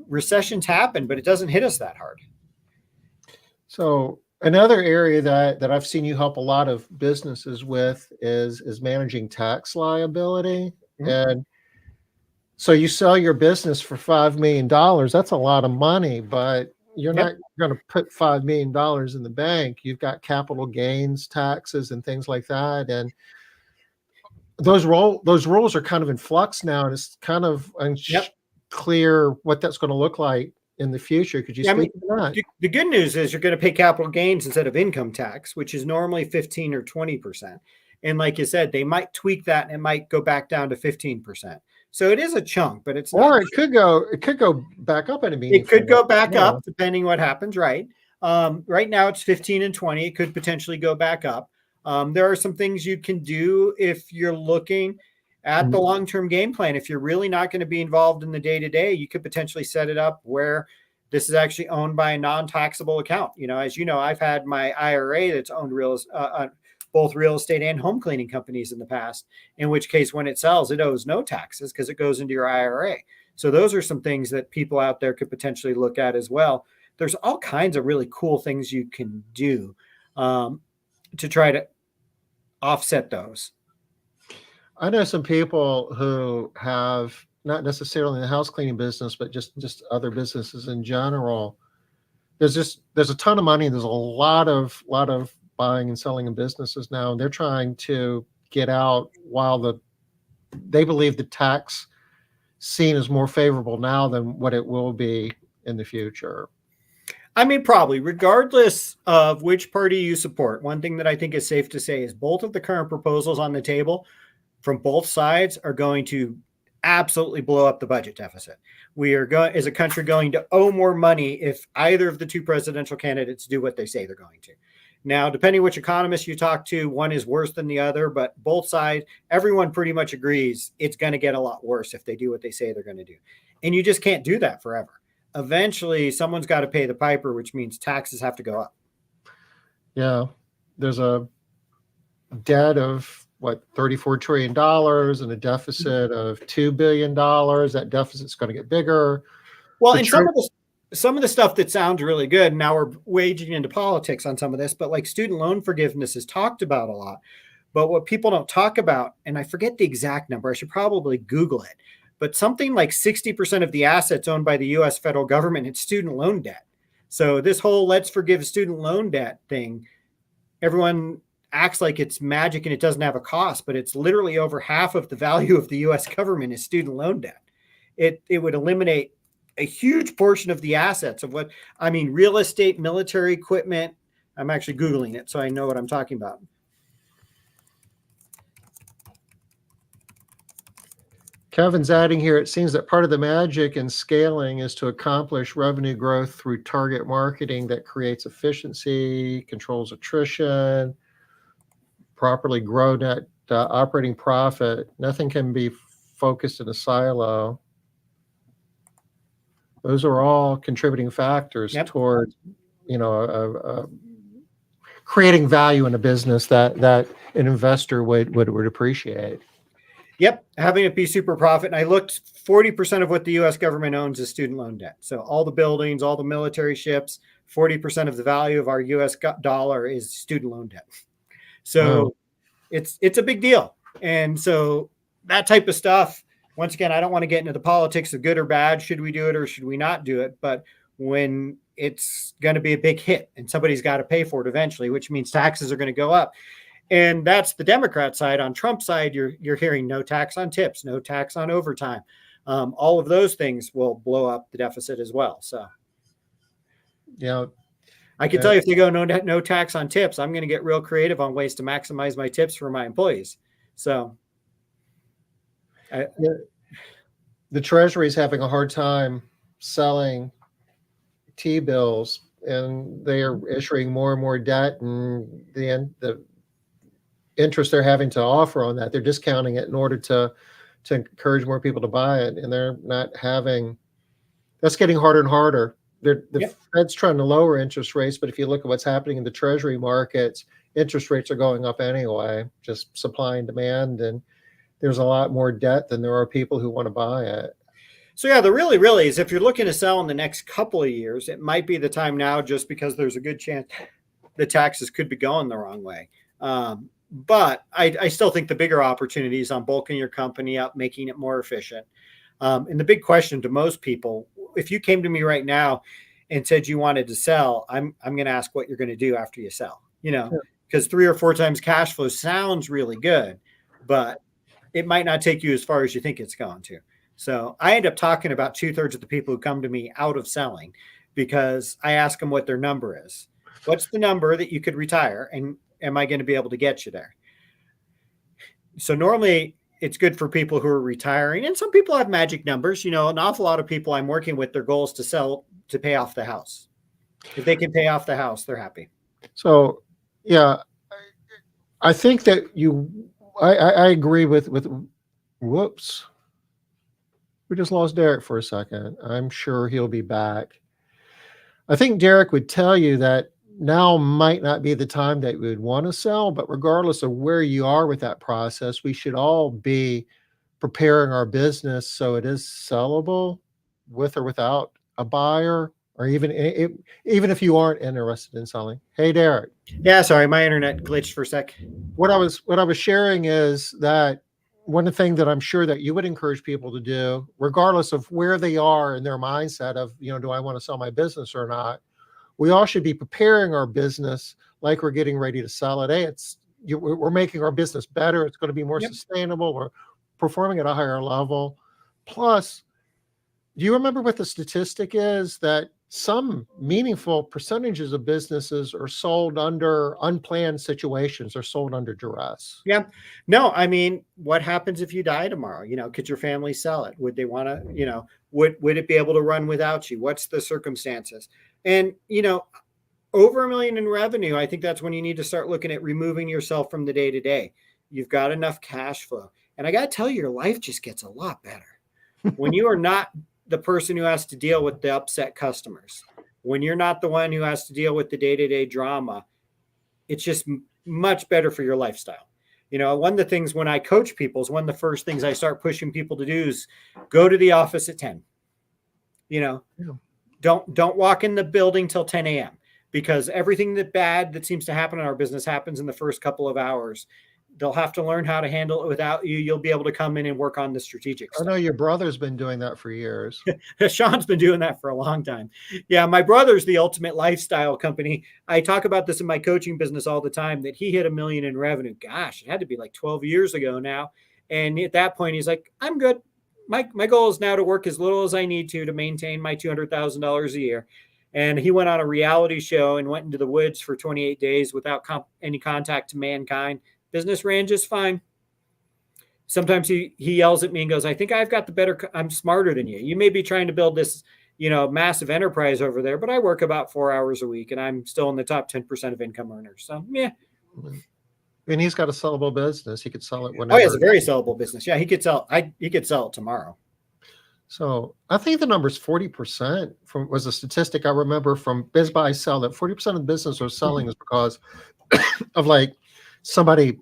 Recessions happen, but it doesn't hit us that hard. So another area that I've seen you help a lot of businesses with is managing tax liability. Mm-hmm. And so you sell your business for $5 million. That's a lot of money, but you're Yep. not going to put $5 million in the bank. You've got capital gains taxes and things like that, and those rules are kind of in flux now, and it's kind of Yep. unclear what that's going to look like in the future. Could you Yeah, I mean, speak to that? the good news is you're going to pay capital gains instead of income tax, which is normally 15 or 20%. And like you said, they might tweak that and it might go back down to 15%. So it is a chunk, but it's not. Or it could go back up in a It meaningful could go way. back Yeah. up depending what happens, right? Right now it's 15 and 20. It could potentially go back up. There are some things you can do if you're looking at the long-term game plan. If you're really not going to be involved in the day-to-day, you could potentially set it up where this is actually owned by a non-taxable account. As you know, I've had my IRA that's owned both real estate and home cleaning companies in the past, in which case when it sells, it owes no taxes because it goes into your IRA. So those are some things that people out there could potentially look at as well. There's all kinds of really cool things you can do to try to offset those. I know some people who have not necessarily in the house cleaning business, but just other businesses in general. There's a ton of money. There's a lot of buying and selling in businesses now, and they're trying to get out while they believe the tax scene is more favorable now than what it will be in the future. I mean, probably regardless of which party you support, one thing that I think is safe to say is both of the current proposals on the table from both sides are going to absolutely blow up the budget deficit. We are going, as a country, going to owe more money if either of the two presidential candidates do what they say they're going to. Now, depending which economist you talk to, one is worse than the other, but both sides, everyone pretty much agrees it's going to get a lot worse if they do what they say they're going to do. And you just can't do that forever. Eventually, someone's got to pay the piper, which means taxes have to go up. Yeah, there's a debt of $34 trillion and a deficit of $2 billion. That deficit's going to get bigger. Well, and some of the stuff that sounds really good, now we're waging into politics on some of this, but like student loan forgiveness is talked about a lot. But what people don't talk about, and I forget the exact number, I should probably Google it, but something like 60% of the assets owned by the US federal government is student loan debt. So this whole let's forgive student loan debt thing, everyone acts like it's magic and it doesn't have a cost, but it's literally over half of the value of the US government is student loan debt. It would eliminate a huge portion of the assets of real estate, military equipment. I'm actually Googling it so I know what I'm talking about. Kevin's adding here, it seems that part of the magic in scaling is to accomplish revenue growth through target marketing that creates efficiency, controls attrition, properly grow net operating profit. Nothing can be focused in a silo. Those are all contributing factors toward, creating value in a business that an investor would appreciate. Yep, having it be super profit. And I looked, 40% of what the U.S. government owns is student loan debt. So all the buildings, all the military ships, 40% of the value of our U.S. dollar is student loan debt. So it's a big deal. And so that type of stuff, once again, I don't want to get into the politics of good or bad. Should we do it or should we not do it? But when it's going to be a big hit and somebody's got to pay for it eventually, which means taxes are going to go up. And that's the Democrat side. On Trump's side, you're hearing no tax on tips, no tax on overtime. All of those things will blow up the deficit as well. So, yeah, I can tell you if they go no tax on tips, I'm going to get real creative on ways to maximize my tips for my employees. So, the Treasury is having a hard time selling T-bills, and they are issuing more and more debt, and the interest they're having to offer on that, they're discounting it in order to encourage more people to buy it, and they're not having. That's getting harder and harder. The Fed's trying to lower interest rates, but if you look at what's happening in the Treasury markets, interest rates are going up anyway, just supply and demand, and there's a lot more debt than there are people who want to buy it. So yeah, the really is if you're looking to sell in the next couple of years, it might be the time now, just because there's a good chance the taxes could be going the wrong way. But I still think the bigger opportunity is on bulking your company up, making it more efficient. And the big question to most people, if you came to me right now and said you wanted to sell, I'm going to ask what you're going to do after you sell, Yeah. because 3 or 4 times cash flow sounds really good, but it might not take you as far as you think it's going to. So I end up talking about 2/3 of the people who come to me out of selling, because I ask them what their number is. What's the number that you could retire? And am I going to be able to get you there? So normally it's good for people who are retiring. And some people have magic numbers. An awful lot of people I'm working with, their goal is to sell to pay off the house. If they can pay off the house, they're happy. So, yeah, I think that I agree with, whoops. We just lost Derek for a second. I'm sure he'll be back. I think Derek would tell you that now might not be the time that we would want to sell, but regardless of where you are with that process, we should all be preparing our business so it is sellable with or without a buyer, or even if you aren't interested in selling. Hey, Derek. Yeah, sorry, my internet glitched for a sec. What I was sharing is that one thing that I'm sure that you would encourage people to do, regardless of where they are in their mindset of, do I want to sell my business or not? We all should be preparing our business like we're getting ready to sell it. Hey, we're making our business better. It's going to be more sustainable. We're performing at a higher level. Plus, do you remember what the statistic is, that some meaningful percentages of businesses are sold under unplanned situations, or sold under duress? Yeah. No, I mean, what happens if you die tomorrow? Could your family sell it? Would they want to, would it be able to run without you? What's the circumstances? And, over $1 million in revenue, I think that's when you need to start looking at removing yourself from the day to day. You've got enough cash flow. And I got to tell you, your life just gets a lot better when you are not the person who has to deal with the upset customers, when you're not the one who has to deal with the day-to-day drama. It's just much better for your lifestyle. One of the things when I coach people is one of the first things I start pushing people to do is go to the office at 10. Don't walk in the building till 10 a.m. because everything that seems to happen in our business happens in the first couple of hours. They'll have to learn how to handle it without you. You'll be able to come in and work on the strategic stuff. I know your brother's been doing that for years. Sean's been doing that for a long time. Yeah, my brother's the ultimate lifestyle company. I talk about this in my coaching business all the time, that he hit $1 million in revenue. Gosh, it had to be like 12 years ago now. And at that point, he's like, I'm good. My goal is now to work as little as I need to maintain my $200,000 a year. And he went on a reality show and went into the woods for 28 days without any contact to mankind. Business ran just fine. Sometimes he yells at me and goes, I think I've got I'm smarter than you. You may be trying to build this, massive enterprise over there, but I work about 4 hours a week and I'm still in the top 10% of income earners. So, yeah. And he's got a sellable business. He could sell it whenever. Oh, he has a very sellable business. Yeah, he could sell it tomorrow. So I think the number is 40% was a statistic I remember from Biz Buy Sell, that 40% of the business they're selling is because of somebody,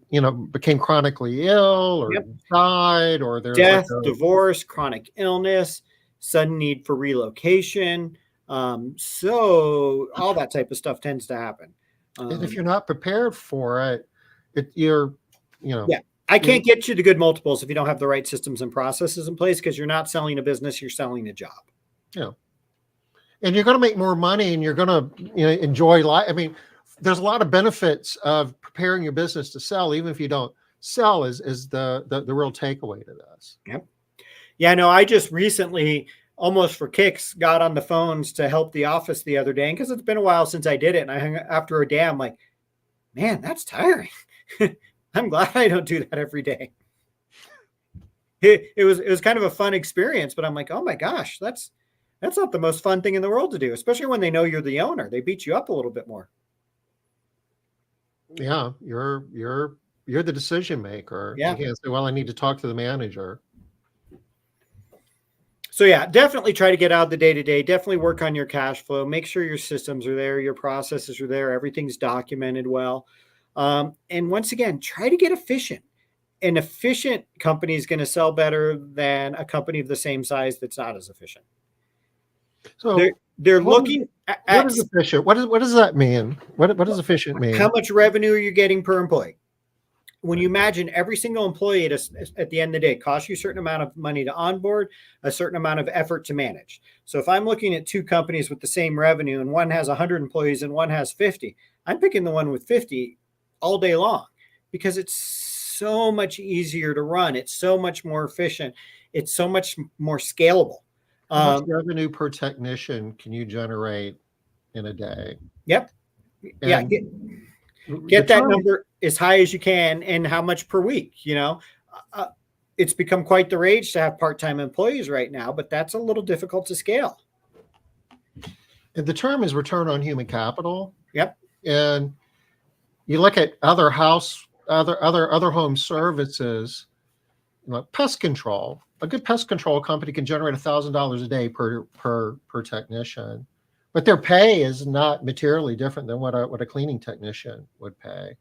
became chronically ill or died, or there's death, divorce, chronic illness, sudden need for relocation. So all that type of stuff tends to happen. And if you're not prepared for it, I can't get you to good multiples if you don't have the right systems and processes in place, because you're not selling a business, you're selling a job. Yeah. And you're going to make more money, and you're going to, enjoy life. I mean, there's a lot of benefits of preparing your business to sell, even if you don't sell, is the real takeaway to this. Yep. Yeah, no, I just recently, almost for kicks, got on the phones to help the office the other day, because it's been a while since I did it. And I hung after a day, I'm like, man, that's tiring. I'm glad I don't do that every day. It was kind of a fun experience, but I'm like, oh my gosh, that's not the most fun thing in the world to do, especially when they know you're the owner. They beat you up a little bit more. Yeah, you're the decision maker. Yeah. You can't say, well, I need to talk to the manager. So yeah, definitely try to get out of the day-to-day. Definitely work on your cash flow. Make sure your systems are there, your processes are there, everything's documented well. And once again, try to get efficient. An efficient company is going to sell better than a company of the same size that's not as efficient. So they're looking at what is efficient. What does that mean? What does efficient mean? How much revenue are you getting per employee? when you imagine every single employee at the end of the day costs you a certain amount of money to onboard, a certain amount of effort to manage. So if I'm looking at two companies with the same revenue and one has 100 employees and one has 50, I'm picking the one with 50 all day long because it's so much easier to run. It's so much more efficient. It's so much more scalable. How much revenue per technician can you generate in a day? Yep. Yeah. And Get that number as high as you can, and how much per week. It's become quite the rage to have part-time employees right now, but that's a little difficult to scale. And the term is return on human capital. Yep. And you look at other home services, pest control. A good pest control company can generate $1,000 a day per technician, but their pay is not materially different than what a cleaning technician would pay.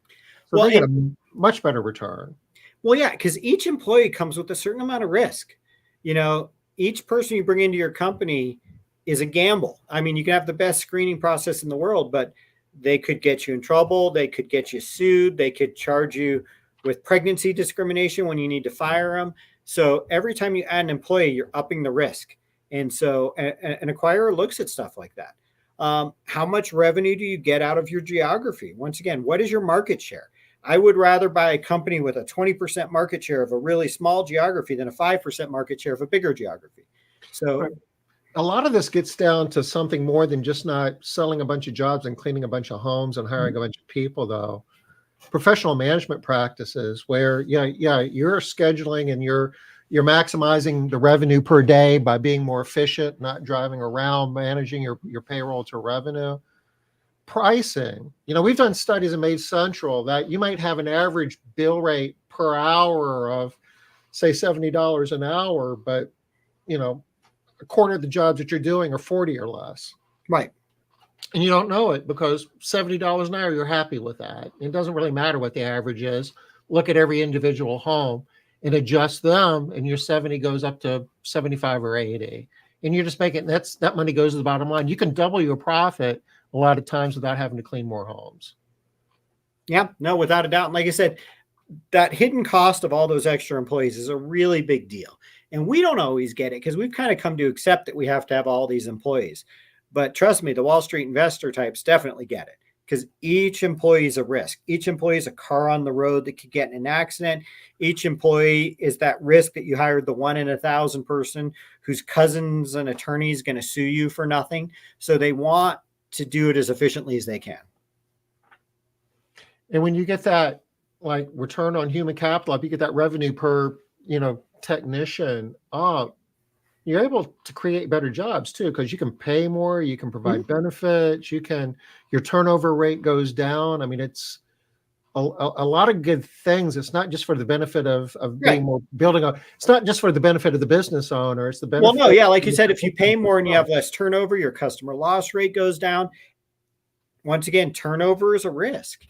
So they get a much better return. Well, yeah, because each employee comes with a certain amount of risk. Each person you bring into your company is a gamble. I mean, you can have the best screening process in the world, but they could get you in trouble. They could get you sued. They could charge you with pregnancy discrimination when you need to fire them. So every time you add an employee, you're upping the risk. And so an acquirer looks at stuff like that. How much revenue do you get out of your geography? Once again, what is your market share? I would rather buy a company with a 20% market share of a really small geography than a 5% market share of a bigger geography. So a lot of this gets down to something more than just not selling a bunch of jobs and cleaning a bunch of homes and hiring a bunch of people, though. Professional management practices where, you're scheduling and you're maximizing the revenue per day by being more efficient, not driving around, managing your payroll to revenue. Pricing, we've done studies in Made Central that you might have an average bill rate per hour of, say, $70 an hour, but, a quarter of the jobs that you're doing are 40 or less. Right. And you don't know it because $70 an hour, you're happy with that. It doesn't really matter what the average is. Look at every individual home and adjust them, and your 70 goes up to 75 or 80. And you're just making, that money goes to the bottom line. You can double your profit a lot of times without having to clean more homes. Yeah, no, without a doubt. And like I said, that hidden cost of all those extra employees is a really big deal. And we don't always get it because we've kind of come to accept that we have to have all these employees. But trust me, the Wall Street investor types definitely get it because each employee is a risk. Each employee is a car on the road that could get in an accident. Each employee is that risk that you hired the 1 in 1,000 person whose cousin's an attorney is going to sue you for nothing. So they want to do it as efficiently as they can. And when you get that return on human capital, if you get that revenue per, technician up, you're able to create better jobs too, because you can pay more, you can provide benefits, your turnover rate goes down. I mean, it's a lot of good things. It's not just for the benefit of being more building up. It's not just for the benefit of the business owner. It's the benefit. Well, no, yeah, like you said, if you pay more and you have less turnover, your customer loss rate goes down. Once again, turnover is a risk.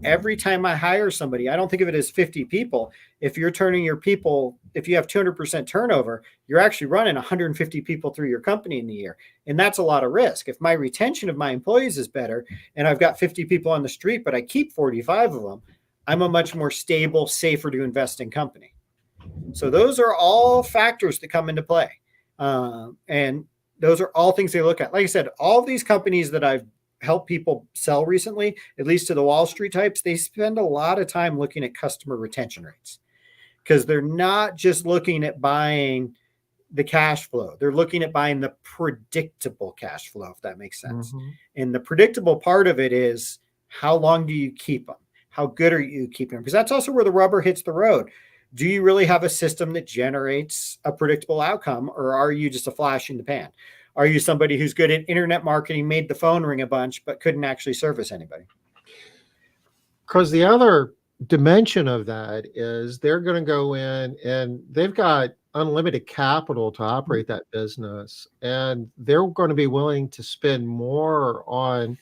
Every time I hire somebody, I don't think of it as 50 people. If you're turning your people, if you have 200% turnover, you're actually running 150 people through your company in the year. And that's a lot of risk. If my retention of my employees is better and I've got 50 people on the street, but I keep 45 of them, I'm a much more stable, safer to invest in company. So those are all factors that come into play. And those are all things they look at. Like I said, all these companies that I've help people sell recently, at least to the Wall Street types, they spend a lot of time looking at customer retention rates because they're not just looking at buying the cash flow. They're looking at buying the predictable cash flow, if that makes sense. Mm-hmm. And the predictable part of it is how long do you keep them? How good are you keeping them? Because that's also where the rubber hits the road. Do you really have a system that generates a predictable outcome, or are you just a flash in the pan? Are you somebody who's good at internet marketing, made the phone ring a bunch, but couldn't actually service anybody? Because the other dimension of that is they're going to go in and they've got unlimited capital to operate that business. And they're going to be willing to spend more on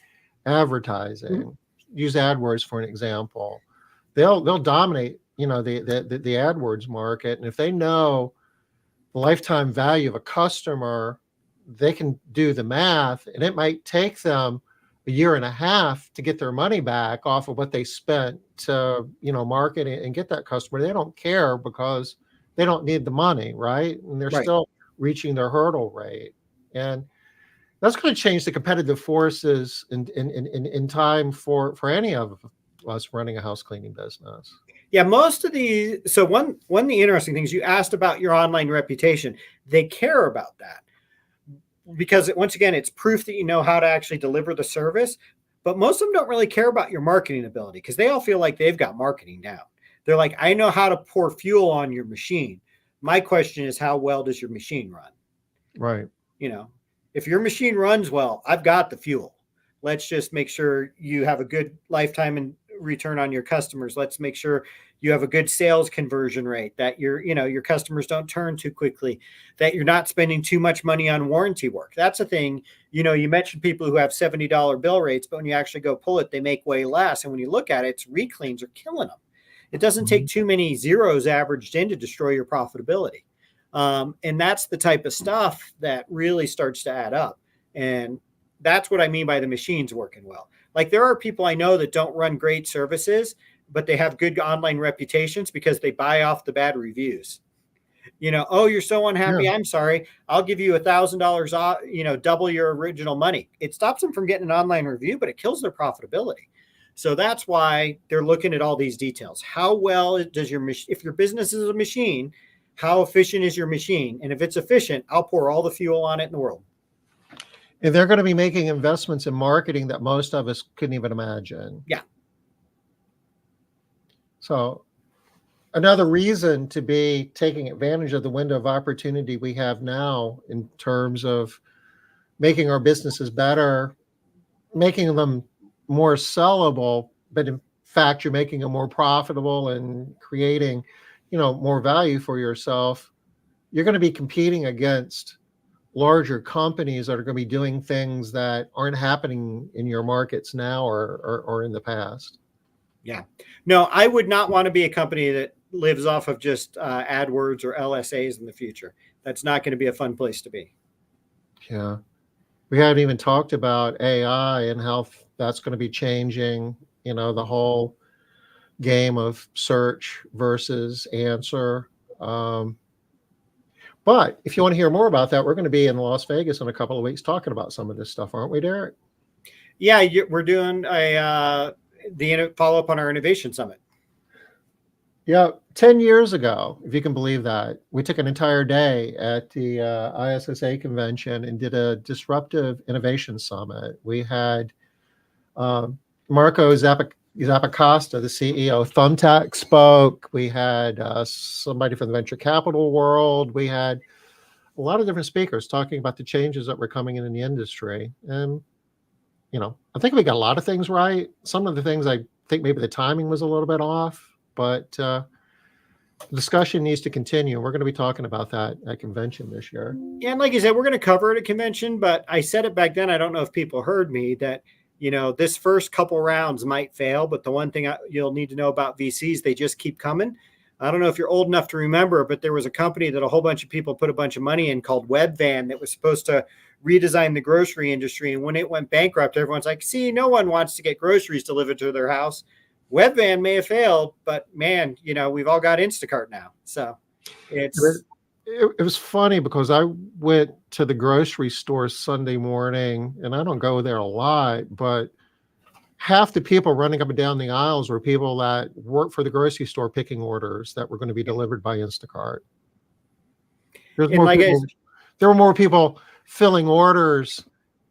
advertising. Use AdWords for an example. They'll dominate, the AdWords market. And if they know the lifetime value of a customer, they can do the math, and it might take them a year and a half to get their money back off of what they spent to, market it and get that customer. They don't care because they don't need the money, right? And they're Right. still reaching their hurdle rate. And that's going to change the competitive forces in time for any of us running a house cleaning business. Yeah, most of the so one of the interesting things you asked about your online reputation, they care about that because once again, it's proof that you know how to actually deliver the service. But most of them don't really care about your marketing ability because they all feel like they've got marketing down. They're like, I know how to pour fuel on your machine. My question is, how well does your machine run? Right. You know, if your machine runs well, I've got the fuel. Let's just make sure you have a good lifetime and return on your customers. Let's make sure you have a good sales conversion rate, that your customers don't turn too quickly, that you're not spending too much money on warranty work. That's a thing. You mentioned people who have $70 bill rates, but when you actually go pull it, they make way less. And when you look at it, it's recleans are killing them. It doesn't take too many zeros averaged in to destroy your profitability. And that's the type of stuff that really starts to add up. And that's what I mean by the machines working well. Like there are people I know that don't run great services, but they have good online reputations because they buy off the bad reviews. Oh, you're so unhappy. Yeah. I'm sorry. I'll give you $1,000 off, double your original money. It stops them from getting an online review, but it kills their profitability. So that's why they're looking at all these details. How well does if your business is a machine, how efficient is your machine? And if it's efficient, I'll pour all the fuel on it in the world. And they're going to be making investments in marketing that most of us couldn't even imagine. Yeah. So another reason to be taking advantage of the window of opportunity we have now in terms of making our businesses better, making them more sellable, but in fact, you're making them more profitable and creating, more value for yourself. You're going to be competing against larger companies that are going to be doing things that aren't happening in your markets now or in the past. Yeah. No, I would not want to be a company that lives off of just AdWords or LSAs in the future. That's not going to be a fun place to be. Yeah. We haven't even talked about AI and how that's going to be changing, the whole game of search versus answer. But if you want to hear more about that, we're going to be in Las Vegas in a couple of weeks talking about some of this stuff, aren't we, Derek? Yeah, we're doing the follow-up on our innovation summit. Yeah, 10 years ago, if you can believe that, we took an entire day at the ISSA convention and did a disruptive innovation summit. We had Marco Zappacosta, the CEO of Thumbtack, spoke. We had somebody from the venture capital world. We had a lot of different speakers talking about the changes that were coming in the industry. And, I think we got a lot of things right. Some of the things I think maybe the timing was a little bit off, but the discussion needs to continue. We're going to be talking about that at convention this year. Yeah, and like you said, we're going to cover it at convention, but I said it back then. I don't know if people heard me that, this first couple rounds might fail, but the one thing you'll need to know about VCs, they just keep coming. I don't know if you're old enough to remember, but there was a company that a whole bunch of people put a bunch of money in called Webvan that was supposed to redesign the grocery industry. And when it went bankrupt, everyone's like, see, no one wants to get groceries delivered to their house. Webvan may have failed, but man, we've all got Instacart now. So it was funny because I went to the grocery store Sunday morning, and I don't go there a lot, but half the people running up and down the aisles were people that work for the grocery store picking orders that were going to be delivered by Instacart. There were more people filling orders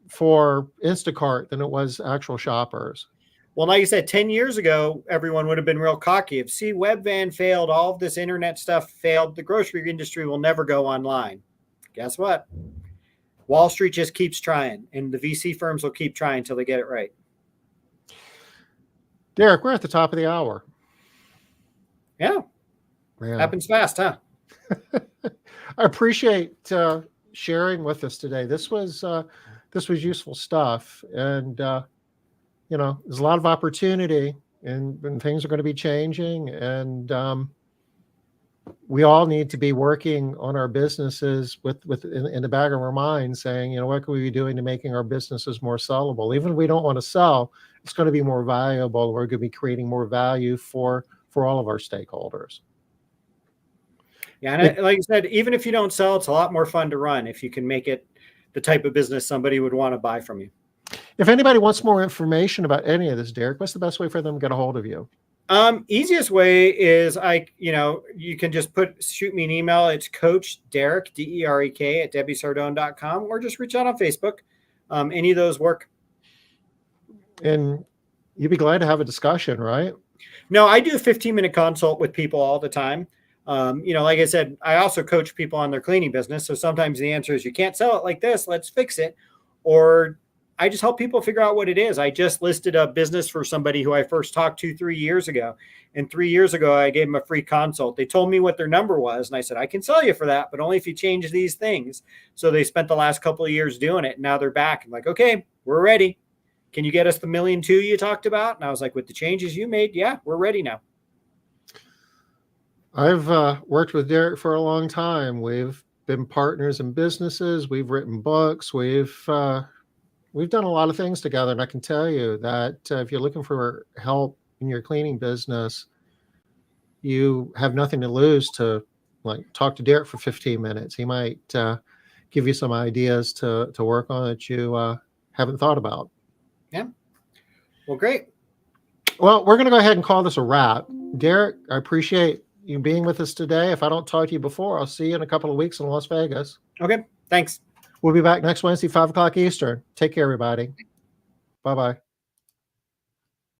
for Instacart than it was actual shoppers. Well, like I said, 10 years ago, everyone would have been real cocky. If Webvan failed, all of this internet stuff failed, the grocery industry will never go online. Guess what? Wall Street just keeps trying, and the VC firms will keep trying until they get it right. Derek, we're at the top of the hour. Yeah. Happens fast, huh? I appreciate sharing with us today. This was useful stuff, and there's a lot of opportunity, and things are going to be changing, and we all need to be working on our businesses with in the back of our mind saying, what can we be doing to making our businesses more sellable? Even if we don't want to sell, it's going to be more valuable. We're going to be creating more value for all of our stakeholders. Yeah, and like you said, even if you don't sell, it's a lot more fun to run if you can make it the type of business somebody would want to buy from you. If anybody wants more information about any of this, Derek, what's the best way for them to get a hold of you? Easiest way is you can just shoot me an email. It's Coach Derek, Derek at DebbieSardone.com, or just reach out on Facebook. Any of those work. And you'd be glad to have a discussion, right? No, I do a 15-minute consult with people all the time. Like I said, I also coach people on their cleaning business. So sometimes the answer is you can't sell it like this. Let's fix it. Or I just help people figure out what it is. I just listed a business for somebody who I first talked to 3 years ago. And 3 years ago, I gave them a free consult. They told me what their number was. And I said, I can sell you for that, but only if you change these things. So they spent the last couple of years doing it. And now they're back. I'm like, okay, we're ready. Can you get us the $1.2 million you talked about? And I was like, with the changes you made, yeah, we're ready now. I've worked with Derek for a long time. We've been partners in businesses. We've written books. We've done a lot of things together. And I can tell you that if you're looking for help in your cleaning business, you have nothing to lose to talk to Derek for 15 minutes. He might give you some ideas to work on that you haven't thought about. Yeah. Well, great. Well, we're going to go ahead and call this a wrap. Derek, I appreciate you being with us today. If I don't talk to you before, I'll see you in a couple of weeks in Las Vegas. Okay. Thanks. We'll be back next Wednesday, 5 o'clock Eastern. Take care, everybody. Bye-bye.